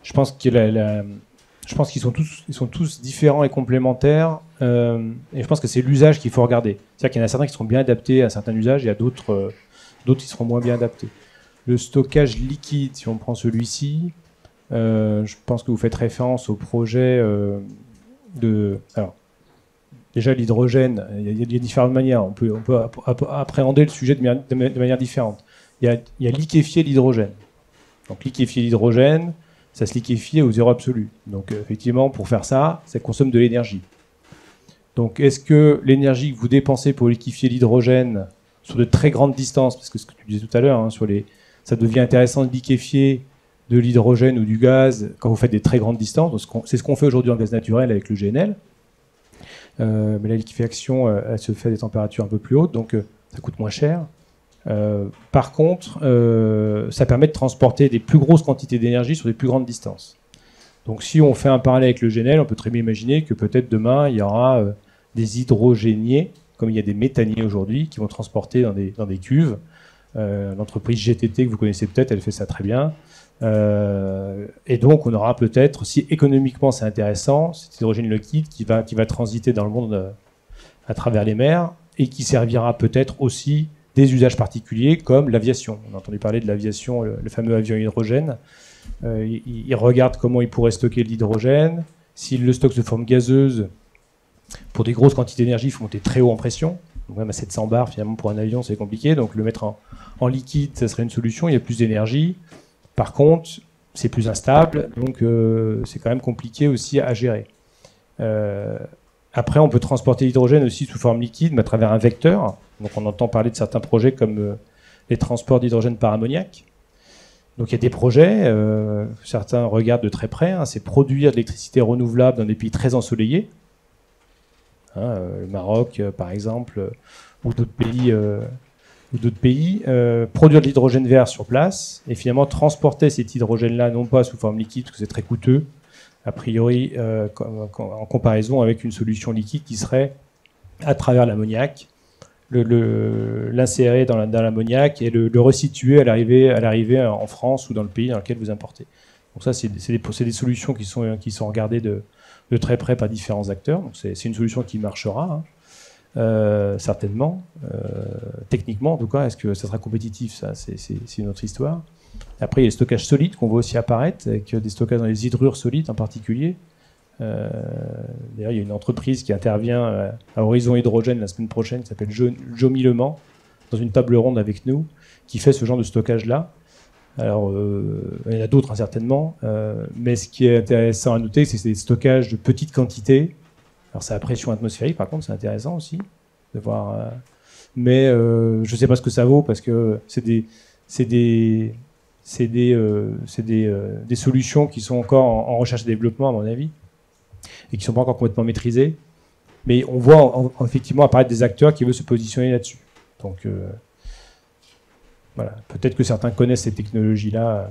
Je pense qu'ils sont tous différents et complémentaires. Et je pense que c'est l'usage qu'il faut regarder. C'est-à-dire qu'il y en a certains qui seront bien adaptés à certains usages, et il y a d'autres qui seront moins bien adaptés. Le stockage liquide, si on prend celui-ci, je pense que vous faites référence au projet Alors, déjà, l'hydrogène, il y a différentes manières. On peut appréhender le sujet de manière différente. Il y a liquéfier l'hydrogène. Donc, liquéfier l'hydrogène, ça se liquéfie au zéro absolu. Donc, effectivement, pour faire ça, ça consomme de l'énergie. Donc, est-ce que l'énergie que vous dépensez pour liquéfier l'hydrogène sur de très grandes distances, parce que ce que tu disais tout à l'heure, ça devient intéressant de liquéfier de l'hydrogène ou du gaz quand vous faites des très grandes distances. C'est ce qu'on fait aujourd'hui en gaz naturel avec le GNL. Mais la liquéfaction, elle se fait à des températures un peu plus hautes, donc ça coûte moins cher. Par contre, ça permet de transporter des plus grosses quantités d'énergie sur des plus grandes distances. Donc si on fait un parallèle avec le GNL, on peut très bien imaginer que peut-être demain, il y aura des hydrogéniers, comme il y a des méthaniers aujourd'hui, qui vont transporter dans des cuves. L'entreprise GTT, que vous connaissez peut-être, elle fait ça très bien. Et donc on aura peut-être, si économiquement c'est intéressant, cet hydrogène liquide qui va transiter dans le monde à travers les mers et qui servira peut-être aussi des usages particuliers comme l'aviation. On a entendu parler de l'aviation, le fameux avion hydrogène. Il regarde comment il pourrait stocker de l'hydrogène. S'il le stocke sous forme gazeuse, pour des grosses quantités d'énergie, il faut monter très haut en pression. Donc même à 700 bars, finalement, pour un avion, c'est compliqué. Donc le mettre en liquide, ça serait une solution. Il y a plus d'énergie. Par contre, c'est plus instable, donc c'est quand même compliqué aussi à gérer. Après, on peut transporter l'hydrogène aussi sous forme liquide, mais à travers un vecteur. Donc on entend parler de certains projets comme les transports d'hydrogène par ammoniac. Donc il y a des projets, certains regardent de très près, hein, c'est produire de l'électricité renouvelable dans des pays très ensoleillés, hein, le Maroc par exemple, ou d'autres pays, produire de l'hydrogène vert sur place, et finalement transporter cet hydrogène-là, non pas sous forme liquide, parce que c'est très coûteux, a priori en comparaison avec une solution liquide qui serait à travers l'ammoniac, l'insérer dans l'ammoniac et le resituer à l'arrivée en France ou dans le pays dans lequel vous importez. Donc ça, c'est des solutions qui sont regardées de très près par différents acteurs. Donc c'est une solution qui marchera, hein, certainement, techniquement en tout cas. Est-ce que ça sera compétitif? Ça, c'est une autre histoire. Après, il y a le stockage solide qu'on voit aussi apparaître, avec des stockages dans les hydrures solides en particulier. D'ailleurs, il y a une entreprise qui intervient à Horizon Hydrogène la semaine prochaine, qui s'appelle Jomi Le Mans, dans une table ronde avec nous, qui fait ce genre de stockage-là. Alors, il y en a d'autres, hein, certainement, mais ce qui est intéressant à noter, c'est que c'est des stockages de petites quantités. Alors, c'est à pression atmosphérique, par contre, c'est intéressant aussi de voir. Mais je ne sais pas ce que ça vaut, parce que c'est des solutions qui sont encore en recherche et développement, à mon avis, et qui ne sont pas encore complètement maîtrisées. Mais on voit effectivement apparaître des acteurs qui veulent se positionner là-dessus. Donc, voilà. Peut-être que certains connaissent ces technologies-là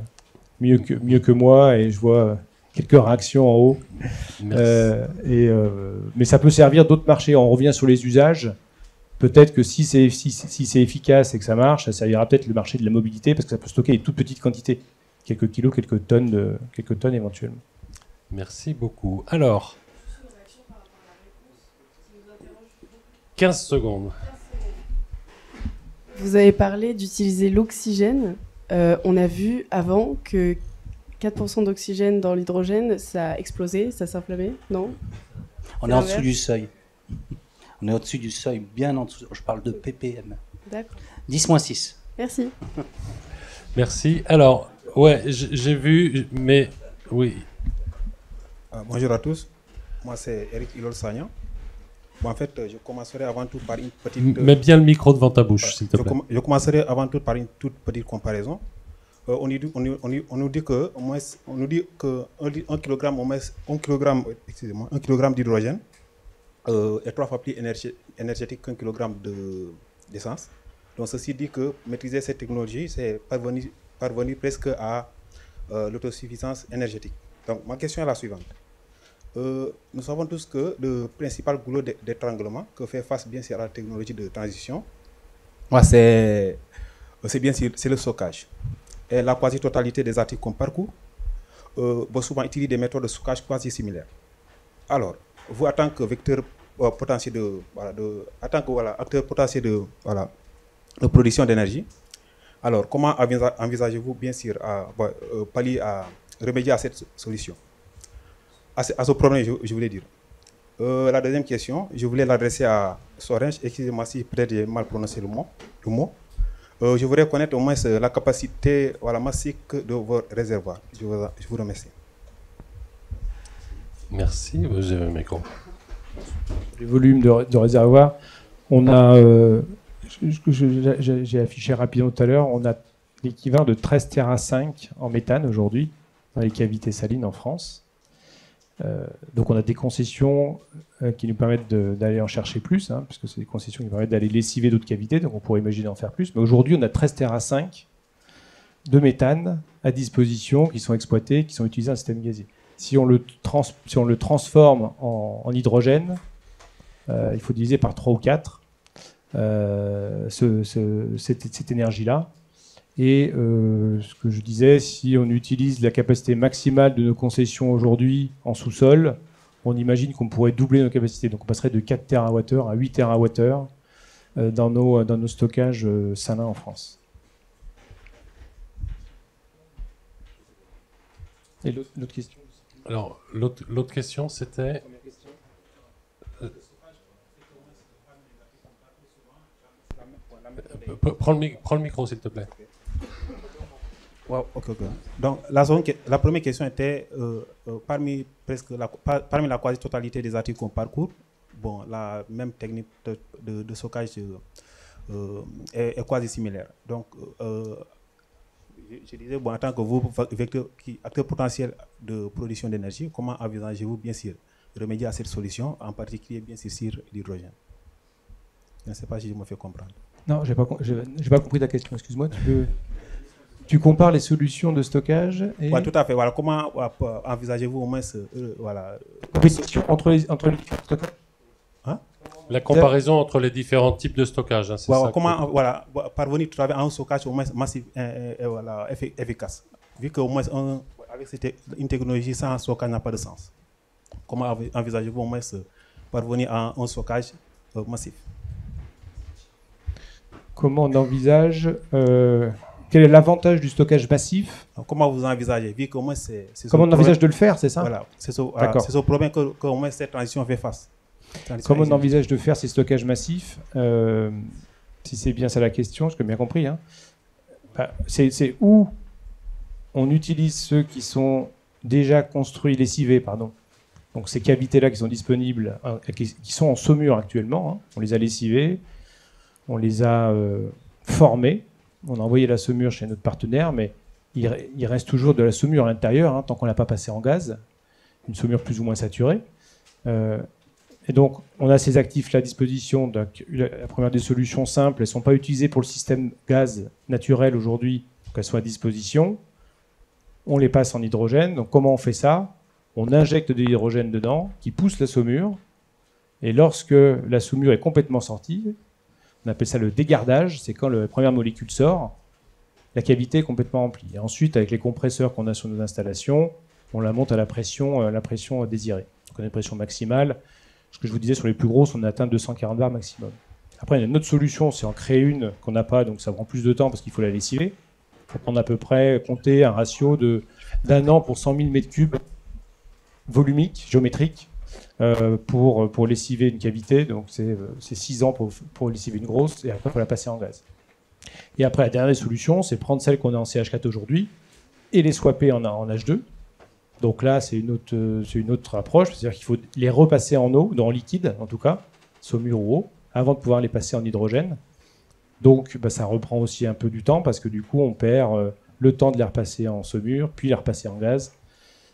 mieux que moi, et je vois quelques réactions en haut. Mais ça peut servir d'autres marchés. On revient sur les usages. Peut-être que si c'est efficace et que ça marche, ça servira peut-être le marché de la mobilité, parce que ça peut stocker des toutes petites quantités, quelques kilos, quelques tonnes éventuellement. Merci beaucoup. Alors, 15 secondes. Vous avez parlé d'utiliser l'oxygène. On a vu avant que 4% d'oxygène dans l'hydrogène, ça a explosé, ça s'inflammait, non? On est en dessous du seuil. On est au-dessus du seuil, bien en dessous. Je parle de ppm. D'accord. 10-6. Merci. Merci. Alors, ouais, j'ai vu, mais oui. Bonjour à tous. Moi, c'est Eric Ilol Sagnan. Bon, en fait, je commencerai avant tout par une petite... Mets bien le micro devant ta bouche, s'il te plaît. Je commencerai avant tout par une toute petite comparaison. On nous dit que un kilogramme d'hydrogène est 3 fois plus énergétique qu'un kilogramme d'essence. Donc ceci dit que maîtriser cette technologie, c'est parvenir presque à l'autosuffisance énergétique. Donc ma question est la suivante. Nous savons tous que le principal goulot d'étranglement que fait face bien sûr à la technologie de transition, c'est bien sûr le stockage. Et la quasi-totalité des articles qu'on parcourt vont souvent utiliser des méthodes de stockage quasi similaires. Alors, vous, en tant que vecteur potentiel acteur potentiel de production d'énergie, alors comment envisagez-vous bien sûr à remédier à cette solution, à ce problème, je voulais dire. La deuxième question, je voulais l'adresser à Sorange. Excusez-moi si peut-être j'ai mal prononcé le mot. Je voudrais connaître au moins la capacité massique de vos réservoirs. Je vous remercie. Merci, vous avez le micro. Les volumes de réservoirs, on a, j'ai affiché rapidement tout à l'heure, on a l'équivalent de 13 Tera 5 en méthane aujourd'hui dans les cavités salines en France. Donc on a des concessions qui nous permettent d'aller en chercher plus, hein, puisque c'est des concessions qui nous permettent d'aller lessiver d'autres cavités, donc on pourrait imaginer d'en faire plus. Mais aujourd'hui, on a 13 Tera 5 de méthane à disposition qui sont exploités, qui sont utilisés dans le système gazier. Si on le transforme en hydrogène, il faut diviser par 3 ou 4 cette énergie-là. Et ce que je disais, si on utilise la capacité maximale de nos concessions aujourd'hui en sous-sol, on imagine qu'on pourrait doubler nos capacités. Donc on passerait de 4 TWh à 8 TWh dans nos stockages salins en France. Et l'autre question? Alors, l'autre question, c'était... Prends le micro, s'il te plaît. Wow, okay. Donc, la première question était, parmi la quasi-totalité des articles qu'on parcourt, bon, la même technique de stockage est quasi similaire. Donc, je disais, bon, en tant que vous, acteur potentiel de production d'énergie, comment envisagez-vous, bien sûr, remédier à cette solution, en particulier, bien sûr, sur l'hydrogène? Je ne sais pas si je me fais comprendre. Non, j'ai pas compris ta question, excuse-moi. Tu compares les solutions de stockage et... Ouais, tout à fait. Voilà, comment envisagez-vous au moins voilà, compétition entre les stockages? Hein? La comparaison entre les différents types de stockage. Hein, c'est voilà, ça comment parvenir à travailler à un stockage au moins massif et voilà, efficace. Vu qu'au moins avec une technologie sans stockage n'a pas de sens. Comment envisagez-vous au moins parvenir à un stockage massif? Comment on envisage quel est l'avantage du stockage massif? Comment vous envisagez? Vu qu'au moins comment on envisage de le faire, c'est ça? Voilà, c'est ce problème qu'au moins cette transition fait face. Comment on envisage de faire ces stockages massifs? Si c'est bien ça la question, je l'ai bien compris. Hein. C'est où on utilise ceux qui sont déjà construits, lessivés, pardon. Donc ces cavités-là qui sont disponibles, qui sont en saumure actuellement, hein. On les a lessivés, on les a formés, on a envoyé la saumure chez notre partenaire, mais il reste toujours de la saumure à l'intérieur, hein, tant qu'on ne l'a pas passé en gaz, une saumure plus ou moins saturée. Et donc, on a ces actifs-là à disposition. Donc, la première des solutions simples, elles ne sont pas utilisées pour le système gaz naturel aujourd'hui, qu'elles soient à disposition. On les passe en hydrogène. Donc, comment on fait ça? On injecte de l'hydrogène dedans, qui pousse la saumure. Et lorsque la saumure est complètement sortie, on appelle ça le dégardage. C'est quand la première molécule sort, la cavité est complètement remplie. Et ensuite, avec les compresseurs qu'on a sur nos installations, on la monte à la pression désirée. Donc, on a une pression maximale. Ce que je vous disais, sur les plus grosses, on atteint 240 bars maximum. Après, il y a une autre solution, c'est en créer une qu'on n'a pas, donc ça prend plus de temps parce qu'il faut la lessiver. Il faut prendre à peu près, compter un ratio d'un an pour 100 000 mètres cubes volumiques, géométriques, pour lessiver une cavité. Donc c'est 6 ans pour lessiver une grosse, et après, il faut la passer en gaz. Et après, la dernière solution, c'est prendre celle qu'on a en CH4 aujourd'hui et les swapper en H2. Donc là, c'est une autre approche, c'est-à-dire qu'il faut les repasser en eau, en liquide en tout cas, saumure ou eau, avant de pouvoir les passer en hydrogène. Donc ça reprend aussi un peu du temps, parce que du coup, on perd le temps de les repasser en saumure, puis les repasser en gaz.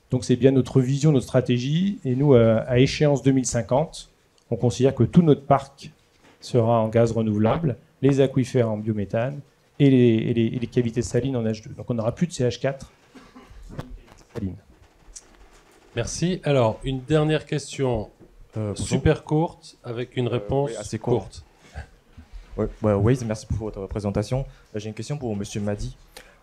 Donc c'est bien notre vision, notre stratégie. Et nous, à échéance 2050, on considère que tout notre parc sera en gaz renouvelable, les aquifères en biométhane et les cavités salines en H2. Donc on n'aura plus de CH4 salines. Merci. Alors, une dernière question super courte, avec une réponse oui, assez courte. Oui, merci pour votre présentation. J'ai une question pour Monsieur Madi.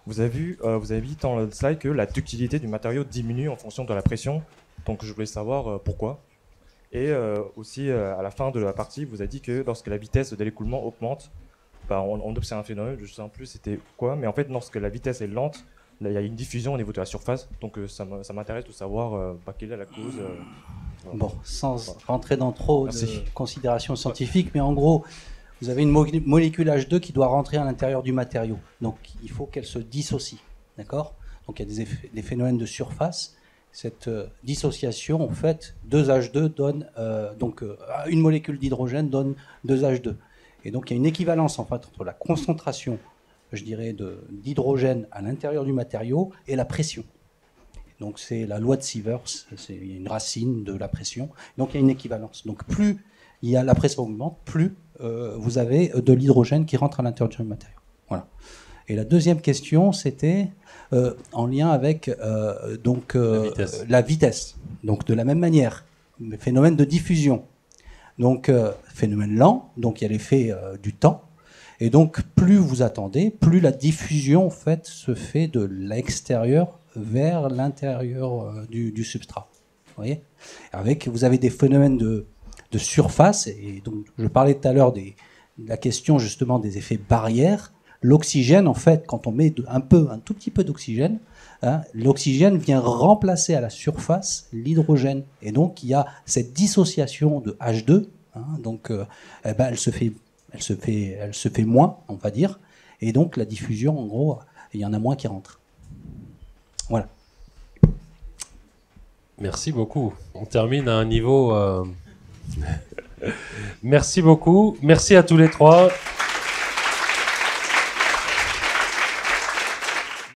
Vous avez dit dans le slide que la ductilité du matériau diminue en fonction de la pression. Donc, je voulais savoir pourquoi. Et aussi, à la fin de la partie, vous avez dit que lorsque la vitesse de l'écoulement augmente, on observe un phénomène, je ne sais plus c'était quoi, mais en fait, lorsque la vitesse est lente, là, il y a une diffusion au niveau de la surface, donc ça m'intéresse de savoir quelle est la cause. Bon, sans rentrer dans trop de considérations scientifiques, mais en gros, vous avez une molécule H2 qui doit rentrer à l'intérieur du matériau. Donc, il faut qu'elle se dissocie. D'accord? Donc, il y a des phénomènes de surface. Cette dissociation, en fait, 2H2 donne... une molécule d'hydrogène donne 2H2. Et donc, il y a une équivalence, en fait, entre la concentration, je dirais, d'hydrogène à l'intérieur du matériau et la pression. Donc, c'est la loi de Sievers. C'est une racine de la pression. Donc, il y a une équivalence. Donc, plus la pression augmente, plus vous avez de l'hydrogène qui rentre à l'intérieur du matériau. Voilà. Et la deuxième question, c'était en lien avec la vitesse. Donc, de la même manière, le phénomène de diffusion. Donc, phénomène lent, donc il y a l'effet du temps. Et donc, plus vous attendez, plus la diffusion en fait, se fait de l'extérieur vers l'intérieur du substrat. Vous voyez ? Vous avez des phénomènes de surface, et donc je parlais tout à l'heure de la question justement des effets barrières. L'oxygène, en fait, quand on met un tout petit peu d'oxygène, l'oxygène vient remplacer à la surface l'hydrogène. Et donc, il y a cette dissociation de H2, donc elle se fait moins, on va dire. Et donc, la diffusion, en gros, il y en a moins qui rentrent. Voilà. Merci beaucoup. On termine à un niveau Merci beaucoup. Merci à tous les trois.